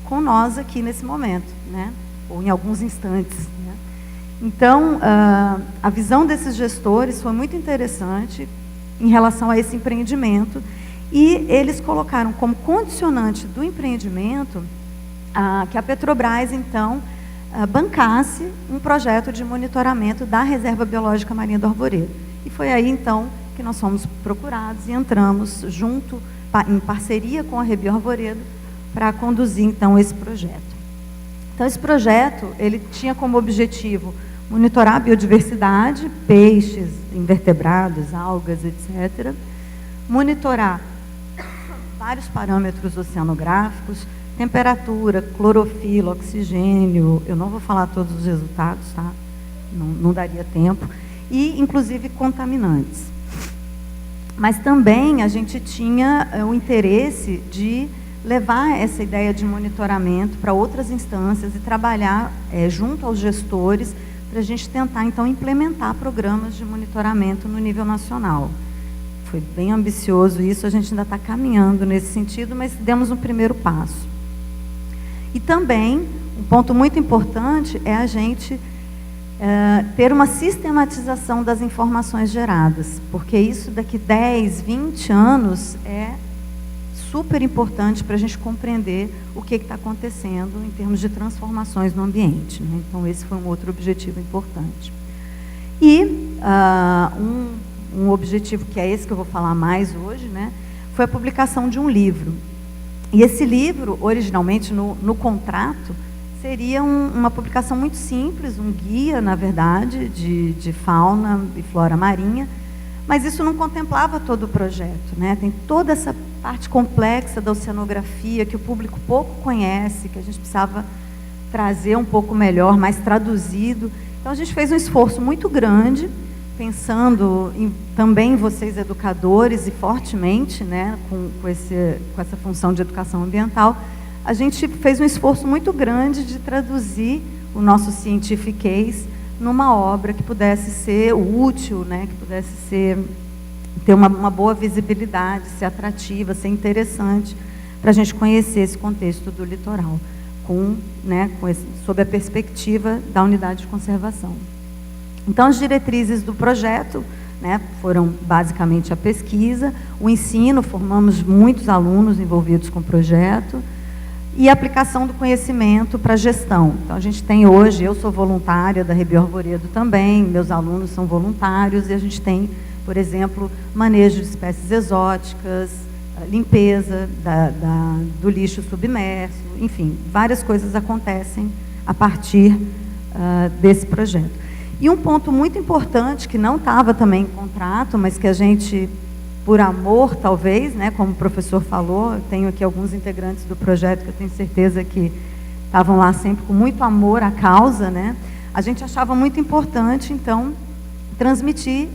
com nós aqui nesse momento, né? Ou em alguns instantes, né? Então, a visão desses gestores foi muito interessante em relação a esse empreendimento, e eles colocaram como condicionante do empreendimento que a Petrobras, então, bancasse um projeto de monitoramento da Reserva Biológica Marinha do Arvoredo. E foi aí, então, que nós fomos procurados e entramos junto, em parceria com a Rebio Arvoredo, para conduzir, então, esse projeto. Então, esse projeto, ele tinha como objetivo monitorar a biodiversidade, peixes, invertebrados, algas, etc. Monitorar vários parâmetros oceanográficos, temperatura, clorofila, oxigênio, eu não vou falar todos os resultados, tá? Não daria tempo, e inclusive contaminantes. Mas também a gente tinha o interesse de levar essa ideia de monitoramento para outras instâncias e trabalhar junto aos gestores para a gente tentar, então, implementar programas de monitoramento no nível nacional. Foi bem ambicioso isso, a gente ainda está caminhando nesse sentido, mas demos um primeiro passo. E também, um ponto muito importante é a gente ter uma sistematização das informações geradas, porque isso daqui 10, 20 anos é super importante para a gente compreender o que está acontecendo em termos de transformações no ambiente, né? Então, esse foi um outro objetivo importante. E um objetivo que é esse que eu vou falar mais hoje, né, foi a publicação de um livro. E esse livro, originalmente, no contrato, seria uma publicação muito simples, um guia, na verdade, de fauna e flora marinha, mas isso não contemplava todo o projeto, né? Tem toda essa parte complexa da oceanografia que o público pouco conhece, que a gente precisava trazer um pouco melhor, mais traduzido. Então, a gente fez um esforço muito grande, pensando também em vocês, educadores, e fortemente, né, com essa função de educação ambiental, a gente fez um esforço muito grande de traduzir o nosso Scientificase numa obra que pudesse ser útil, né, que pudesse ter uma boa visibilidade, ser atrativa, ser interessante, para a gente conhecer esse contexto do litoral, sob a perspectiva da unidade de conservação. Então, as diretrizes do projeto, né, foram basicamente a pesquisa, o ensino, formamos muitos alunos envolvidos com o projeto, e a aplicação do conhecimento para a gestão. Então, a gente tem hoje, eu sou voluntária da Rebio Arvoredo também, meus alunos são voluntários, e a gente tem, por exemplo, manejo de espécies exóticas, limpeza do lixo submerso, enfim, várias coisas acontecem a partir desse projeto. E um ponto muito importante, que não estava também em contrato, mas que a gente, por amor, talvez, né, como o professor falou, eu tenho aqui alguns integrantes do projeto que eu tenho certeza que estavam lá sempre com muito amor à causa, né? A gente achava muito importante, então, transmitir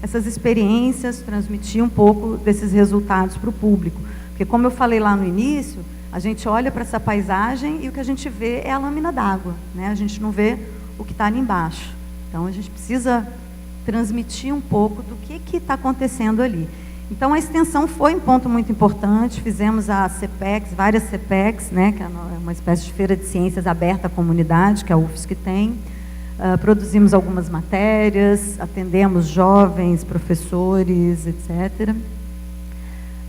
essas experiências, transmitir um pouco desses resultados para o público. Porque, como eu falei lá no início, a gente olha para essa paisagem e o que a gente vê é a lâmina d'água, né? A gente não vê o que está ali embaixo. Então, a gente precisa transmitir um pouco do que está acontecendo ali. Então, a extensão foi um ponto muito importante, fizemos a CPEX, várias CPEX, né, que é uma espécie de feira de ciências aberta à comunidade, que a UFSC tem, produzimos algumas matérias, atendemos jovens, professores, etc.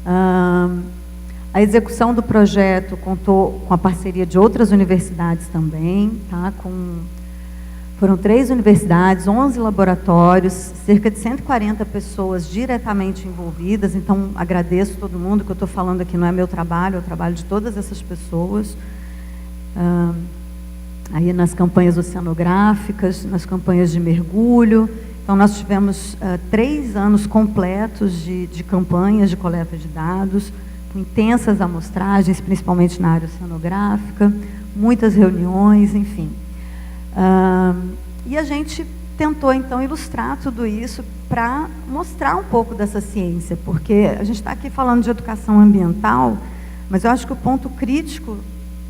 A execução do projeto contou com a parceria de outras universidades também, tá, foram 3 universidades, 11 laboratórios, cerca de 140 pessoas diretamente envolvidas. Então, agradeço todo mundo, que eu estou falando aqui não é meu trabalho, é o trabalho de todas essas pessoas. Aí nas campanhas oceanográficas, nas campanhas de mergulho. Então, nós tivemos 3 anos completos de campanhas de coleta de dados, com intensas amostragens, principalmente na área oceanográfica, muitas reuniões, enfim. E a gente tentou, então, ilustrar tudo isso para mostrar um pouco dessa ciência, porque a gente está aqui falando de educação ambiental, Mas eu acho que o ponto crítico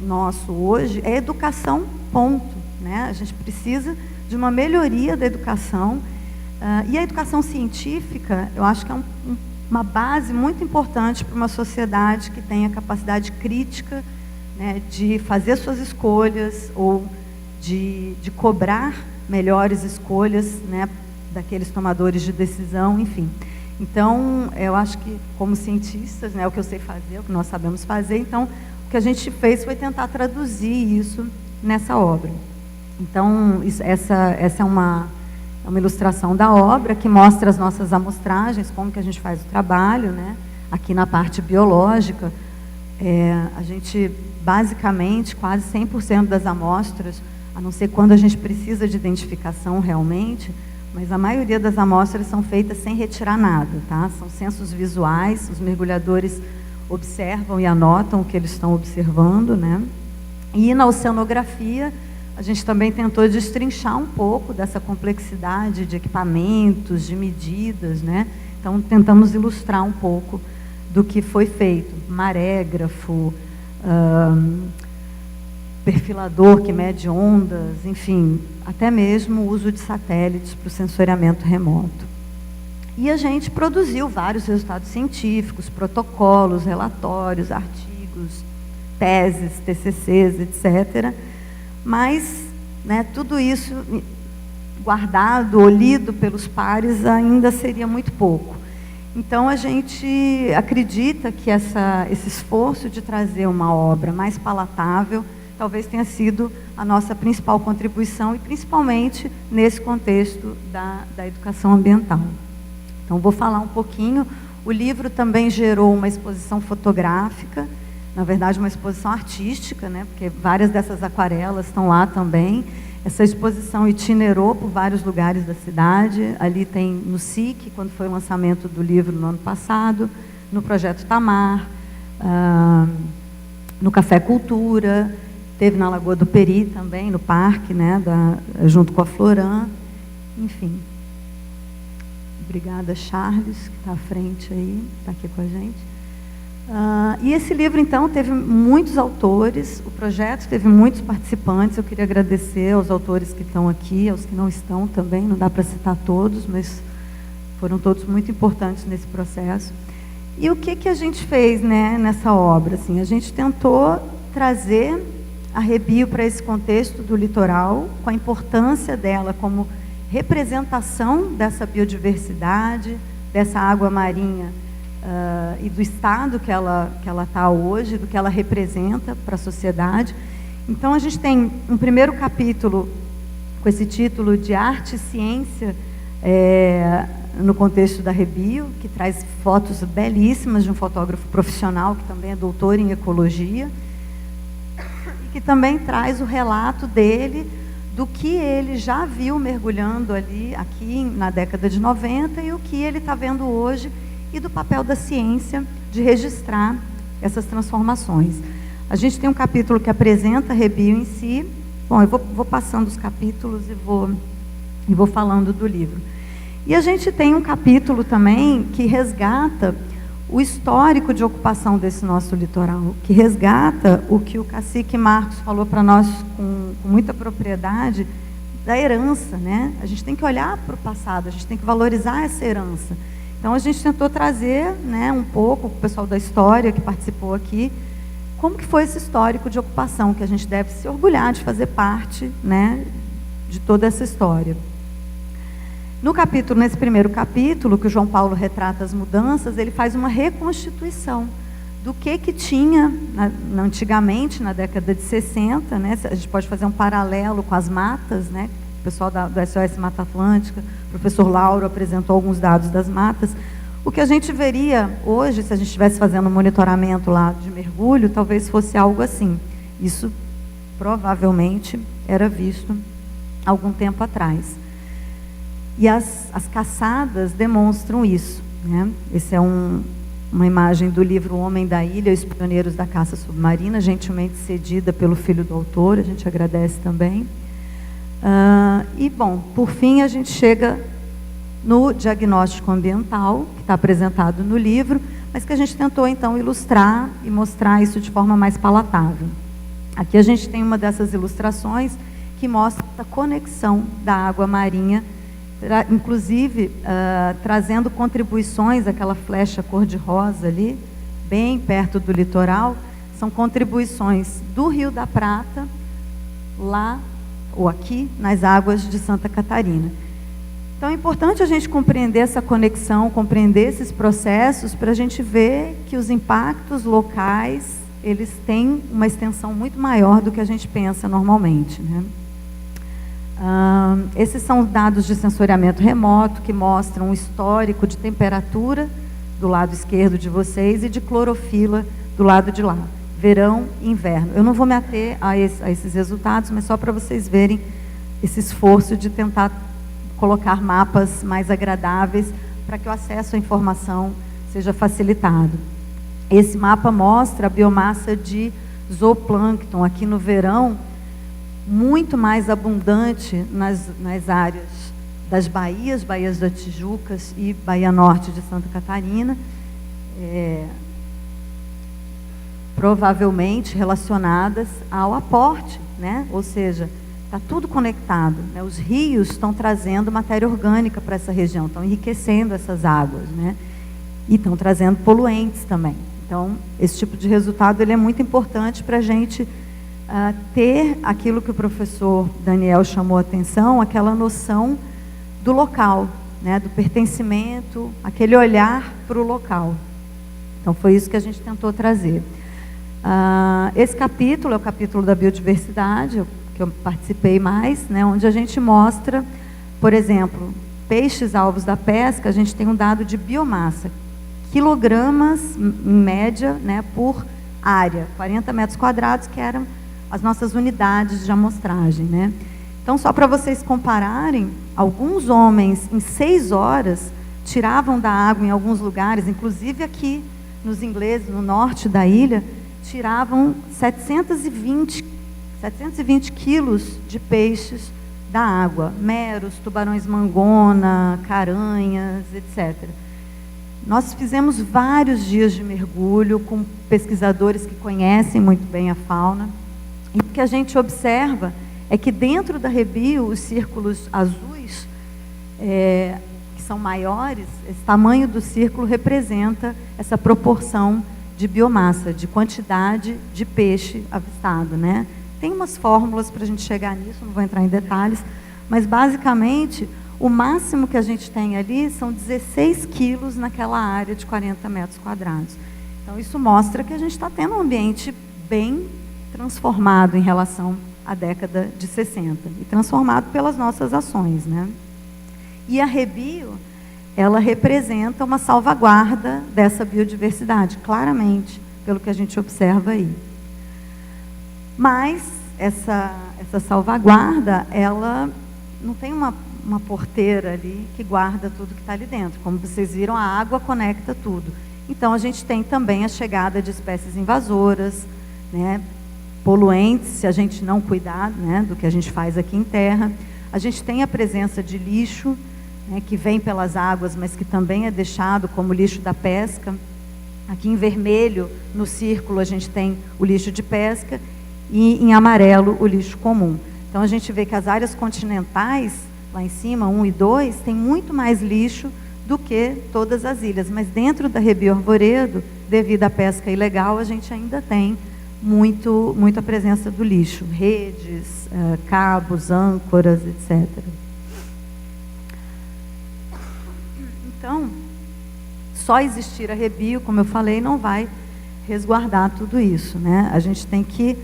nosso hoje é educação, ponto, né? A gente precisa de uma melhoria da educação, e a educação científica, eu acho que é uma base muito importante para uma sociedade que tenha capacidade crítica, né, de fazer suas escolhas ou de cobrar melhores escolhas, né, daqueles tomadores de decisão, enfim. Então, eu acho que, como cientistas, né, o que eu sei fazer, o que nós sabemos fazer, então, o que a gente fez foi tentar traduzir isso nessa obra. Então, essa é uma ilustração da obra que mostra as nossas amostragens, como que a gente faz o trabalho, né? Aqui na parte biológica, a gente, basicamente, quase 100% das amostras, a não ser quando a gente precisa de identificação realmente, mas a maioria das amostras são feitas sem retirar nada, tá? São censos visuais, os mergulhadores observam e anotam o que eles estão observando, né? E na oceanografia, a gente também tentou destrinchar um pouco dessa complexidade de equipamentos, de medidas, né? Então, tentamos ilustrar um pouco do que foi feito. Marégrafo, perfilador que mede ondas, enfim, até mesmo o uso de satélites para o sensoriamento remoto. E a gente produziu vários resultados científicos, protocolos, relatórios, artigos, teses, TCCs, etc., mas, né, tudo isso guardado ou lido pelos pares ainda seria muito pouco. Então, a gente acredita que esse esforço de trazer uma obra mais palatável talvez tenha sido a nossa principal contribuição, e principalmente nesse contexto da educação ambiental. Então, vou falar um pouquinho. O livro também gerou uma exposição fotográfica, na verdade, uma exposição artística, né? Porque várias dessas aquarelas estão lá também. Essa exposição itinerou por vários lugares da cidade. Ali tem no SIC, quando foi o lançamento do livro no ano passado, no Projeto Tamar, no Café Cultura, teve na Lagoa do Peri também, no parque, né? Junto com a Floran, enfim. Obrigada, Charles, que está à frente aí, está aqui com a gente. E esse livro, então, teve muitos autores, o projeto teve muitos participantes. Eu queria agradecer aos autores que estão aqui, aos que não estão também, não dá para citar todos, mas foram todos muito importantes nesse processo. E o que a gente fez, né, nessa obra? Assim, a gente tentou trazer a Rebio para esse contexto do litoral, com a importância dela como representação dessa biodiversidade, dessa água marinha, e do estado que ela está hoje, do que ela representa para a sociedade. Então, a gente tem um primeiro capítulo com esse título de Arte e Ciência no contexto da Rebio, que traz fotos belíssimas de um fotógrafo profissional, que também é doutor em ecologia, e que também traz o relato dele do que ele já viu mergulhando aqui na década de 90 e o que ele está vendo hoje, e do papel da ciência de registrar essas transformações. A gente tem um capítulo que apresenta a Rebio em si. Bom, eu vou passando os capítulos e vou falando do livro. E a gente tem um capítulo também que resgata o histórico de ocupação desse nosso litoral, que resgata o que o cacique Marcos falou para nós com muita propriedade, da herança, né? A gente tem que olhar para o passado, a gente tem que valorizar essa herança. Então, a gente tentou trazer, né, um pouco, o pessoal da história que participou aqui, como que foi esse histórico de ocupação, que a gente deve se orgulhar de fazer parte, né, de toda essa história. Nesse primeiro capítulo, que o João Paulo retrata as mudanças, ele faz uma reconstituição do que tinha antigamente, na década de 60, né? A gente pode fazer um paralelo com as matas, né? O pessoal do SOS Mata Atlântica, o professor Lauro apresentou alguns dados das matas. O que a gente veria hoje, se a gente estivesse fazendo um monitoramento lá de mergulho, talvez fosse algo assim. Isso provavelmente era visto algum tempo atrás. E as caçadas demonstram isso, né? Esse é uma imagem do livro O Homem da Ilha, Os Pioneiros da Caça Submarina, gentilmente cedida pelo filho do autor, a gente agradece também. E, bom, por fim, a gente chega no diagnóstico ambiental, que está apresentado no livro, mas que a gente tentou, então, ilustrar e mostrar isso de forma mais palatável. Aqui a gente tem uma dessas ilustrações que mostra a conexão da água marinha, inclusive trazendo contribuições, aquela flecha cor-de-rosa ali, bem perto do litoral, são contribuições do Rio da Prata, lá ou aqui, nas águas de Santa Catarina. Então é importante a gente compreender essa conexão, compreender esses processos, para a gente ver que os impactos locais, eles têm uma extensão muito maior do que a gente pensa normalmente, né? Esses são dados de sensoriamento remoto, que mostram um histórico de temperatura do lado esquerdo de vocês e de clorofila do lado de lá, verão e inverno. Eu não vou me ater a esses resultados, mas só para vocês verem esse esforço de tentar colocar mapas mais agradáveis para que o acesso à informação seja facilitado. Esse mapa mostra a biomassa de zooplâncton aqui no verão, muito mais abundante nas áreas das baías da Tijucas e Baía Norte de Santa Catarina, provavelmente relacionadas ao aporte, né? Ou seja, está tudo conectado, né? Os rios estão trazendo matéria orgânica para essa região, estão enriquecendo essas águas, né? E estão trazendo poluentes também. Então, esse tipo de resultado ele é muito importante para a gente ter aquilo que o professor Daniel chamou a atenção, aquela noção do local, né? Do pertencimento, aquele olhar para o local. Então, foi isso que a gente tentou trazer. Esse capítulo é o capítulo da biodiversidade, que eu participei mais, né? Onde a gente mostra, por exemplo, peixes alvos da pesca, a gente tem um dado de biomassa, quilogramas em média, né, por área, 40 metros quadrados, que eram as nossas unidades de amostragem, né? Então, só para vocês compararem, alguns homens em 6 horas tiravam da água em alguns lugares, inclusive aqui nos Ingleses, no norte da ilha, tiravam 720 quilos de peixes da água, meros, tubarões mangona, caranhas, etc. Nós fizemos vários dias de mergulho com pesquisadores que conhecem muito bem a fauna, e o que a gente observa é que dentro da Rebio, os círculos azuis, que são maiores, esse tamanho do círculo representa essa proporção de biomassa, de quantidade de peixe avistado, né? Tem umas fórmulas para a gente chegar nisso, não vou entrar em detalhes, mas basicamente o máximo que a gente tem ali são 16 quilos naquela área de 40 metros quadrados. Então isso mostra que a gente está tendo um ambiente bem transformado em relação à década de 60, e transformado pelas nossas ações, né? E a Rebio, ela representa uma salvaguarda dessa biodiversidade, claramente, pelo que a gente observa aí. Mas essa salvaguarda, ela não tem uma porteira ali que guarda tudo que está ali dentro. Como vocês viram, a água conecta tudo. Então, a gente tem também a chegada de espécies invasoras, né, poluentes, se a gente não cuidar, né, do que a gente faz aqui em terra. A gente tem a presença de lixo, né, que vem pelas águas, mas que também é deixado como lixo da pesca. Aqui em vermelho, no círculo, a gente tem o lixo de pesca, e em amarelo, o lixo comum. Então, a gente vê que as áreas continentais, lá em cima, 1 e 2, tem muito mais lixo do que todas as ilhas. Mas dentro da Rebio Arvoredo, devido à pesca ilegal, a gente ainda tem muita presença do lixo. Redes, cabos, âncoras, etc. Então, só existir a Rebio, como eu falei, não vai resguardar tudo isso, né? A gente tem que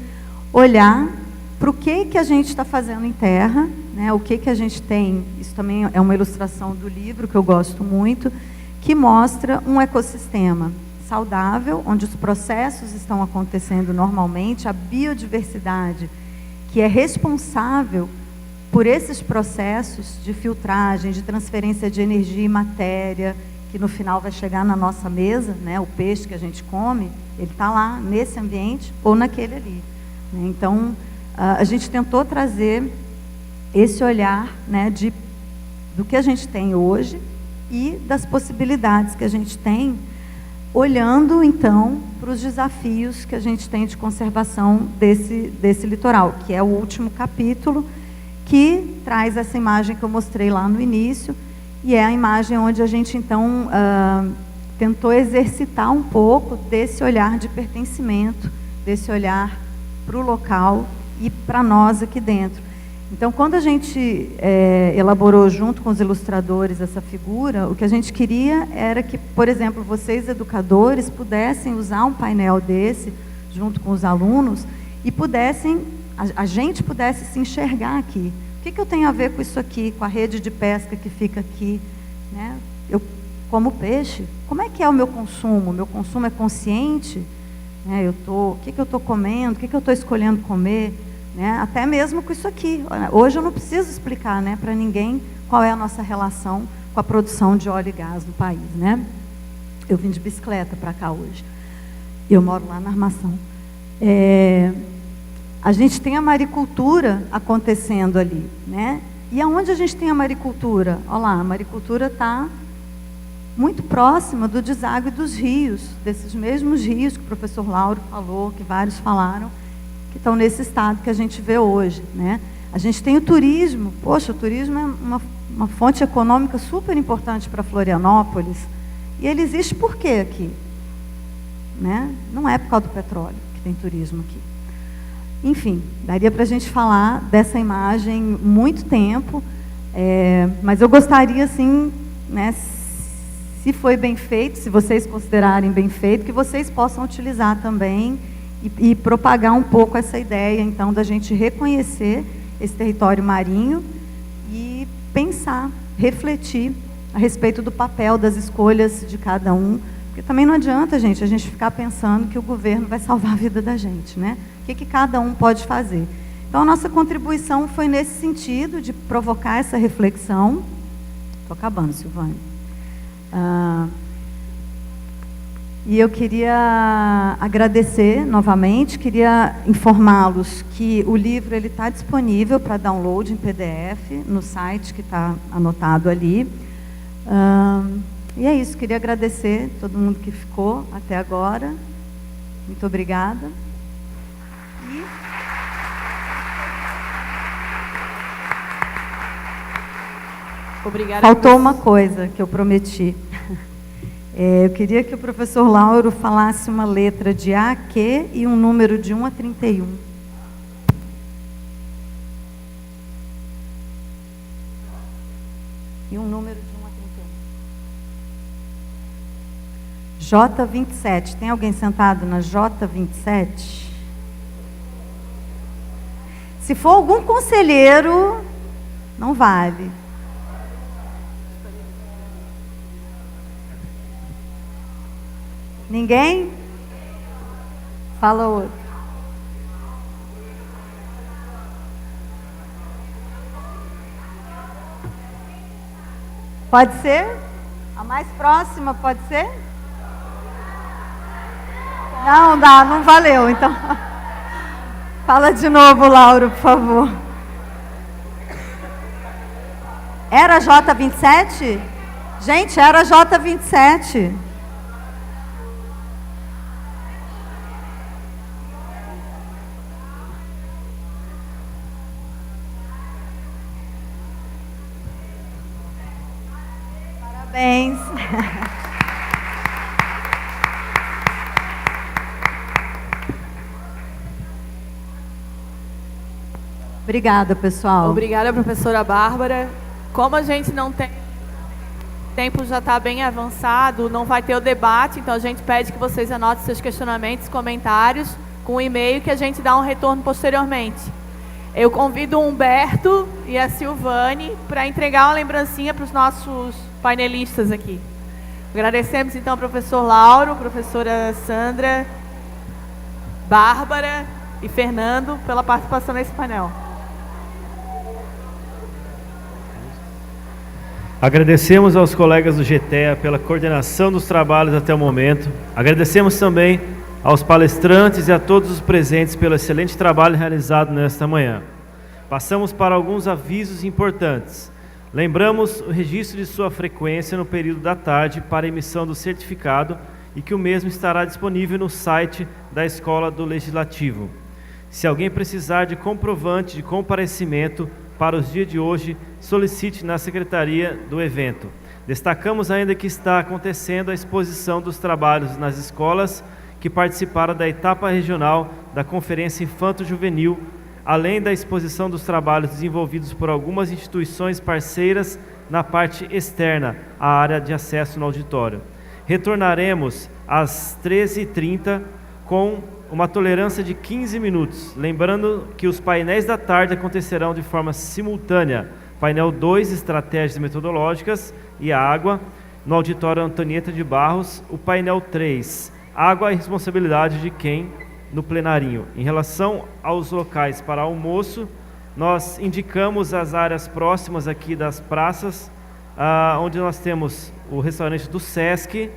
olhar para o que a gente está fazendo em terra, né? O que a gente tem. Isso também é uma ilustração do livro que eu gosto muito, que mostra um ecossistema saudável, onde os processos estão acontecendo normalmente, a biodiversidade que é responsável por esses processos de filtragem, de transferência de energia e matéria, que no final vai chegar na nossa mesa, né? O peixe que a gente come, ele está lá nesse ambiente ou naquele ali, né? Então, a gente tentou trazer esse olhar, né, do que a gente tem hoje e das possibilidades que a gente tem olhando, então, para os desafios que a gente tem de conservação desse litoral, que é o último capítulo, que traz essa imagem que eu mostrei lá no início, e é a imagem onde a gente, então, tentou exercitar um pouco desse olhar de pertencimento, desse olhar para o local e para nós aqui dentro. Então, quando a gente elaborou junto com os ilustradores essa figura, o que a gente queria era que, por exemplo, vocês educadores pudessem usar um painel desse junto com os alunos e pudessem, a gente pudesse se enxergar aqui. O que eu tenho a ver com isso aqui, com a rede de pesca que fica aqui, né? Eu como peixe, como é que é o meu consumo? O meu consumo é consciente? Né? O que eu estou comendo? O que eu estou escolhendo comer? Né? Até mesmo com isso aqui. Hoje eu não preciso explicar, né, para ninguém qual é a nossa relação com a produção de óleo e gás no país. Né? Eu vim de bicicleta para cá hoje. Eu moro lá na Armação. A gente tem a maricultura acontecendo ali. Né? E aonde a gente tem a maricultura? Olha lá, a maricultura está muito próxima do deságue dos rios, desses mesmos rios que o professor Lauro falou, que vários falaram, que estão nesse estado que a gente vê hoje. Né? A gente tem o turismo. Poxa, o turismo é uma fonte econômica super importante para Florianópolis. E ele existe por quê aqui? Né? Não é por causa do petróleo que tem turismo aqui. Enfim, daria para a gente falar dessa imagem muito tempo, mas eu gostaria, assim, né, se foi bem feito, se vocês considerarem bem feito, que vocês possam utilizar também e propagar um pouco essa ideia, então, da gente reconhecer esse território marinho e pensar, refletir a respeito do papel das escolhas de cada um, porque também não adianta, gente, a gente ficar pensando que o governo vai salvar a vida da gente, né? O que cada um pode fazer? Então, a nossa contribuição foi nesse sentido, de provocar essa reflexão. Estou acabando, Silvânia. E eu queria agradecer novamente, queria informá-los que o livro está disponível para download em PDF no site que está anotado ali. E é isso, queria agradecer todo mundo que ficou até agora. Muito obrigada. Obrigada. Faltou uma coisa que eu prometi. Eu queria que o professor Lauro falasse uma letra de A, Q e um número de 1 a 31. E um número de 1 a 31. J27. Tem alguém sentado na J27? Se for algum conselheiro, não vale. Ninguém? Fala outro. Pode ser? A mais próxima pode ser? Não dá, não valeu, então. Fala de novo, Lauro, por favor. Era J27? Gente, era J27. Parabéns. Obrigada, pessoal. Obrigada, professora Bárbara. Como a gente não tem... O tempo já está bem avançado, não vai ter o debate, então a gente pede que vocês anotem seus questionamentos, comentários, com o e-mail que a gente dá um retorno posteriormente. Eu convido o Humberto e a Silvane para entregar uma lembrancinha para os nossos painelistas aqui. Agradecemos então ao professor Lauro, professora Sandra, Bárbara e Fernando pela participação nesse painel. Agradecemos aos colegas do GTEA pela coordenação dos trabalhos até o momento. Agradecemos também aos palestrantes e a todos os presentes pelo excelente trabalho realizado nesta manhã. Passamos para alguns avisos importantes. Lembramos o registro de sua frequência no período da tarde para emissão do certificado e que o mesmo estará disponível no site da Escola do Legislativo. Se alguém precisar de comprovante de comparecimento para os dias de hoje, solicite na secretaria do evento. Destacamos ainda que está acontecendo a exposição dos trabalhos nas escolas que participaram da etapa regional da Conferência Infanto-Juvenil, além da exposição dos trabalhos desenvolvidos por algumas instituições parceiras na parte externa, à área de acesso no auditório. Retornaremos às 13h30 com uma tolerância de 15 minutos, lembrando que os painéis da tarde acontecerão de forma simultânea. Painel 2, Estratégias Metodológicas e Água, no auditório Antonieta de Barros. O painel 3, Água e Responsabilidade de Quem, no plenarinho. Em relação aos locais para almoço, nós indicamos as áreas próximas aqui das praças, onde nós temos o restaurante do Sesc,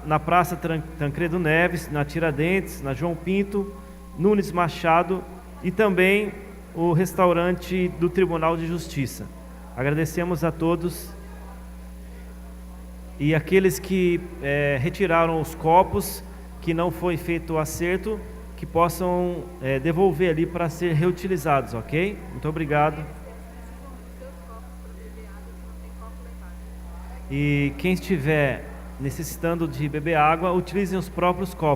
na Praça Tancredo Neves, na Tiradentes, na João Pinto, Nunes Machado e também o restaurante do Tribunal de Justiça. Agradecemos a todos e aqueles que retiraram os copos, que não foi feito o acerto, que possam devolver ali para ser reutilizados, ok? Muito obrigado. E quem estiver necessitando de beber água, utilizem os próprios copos.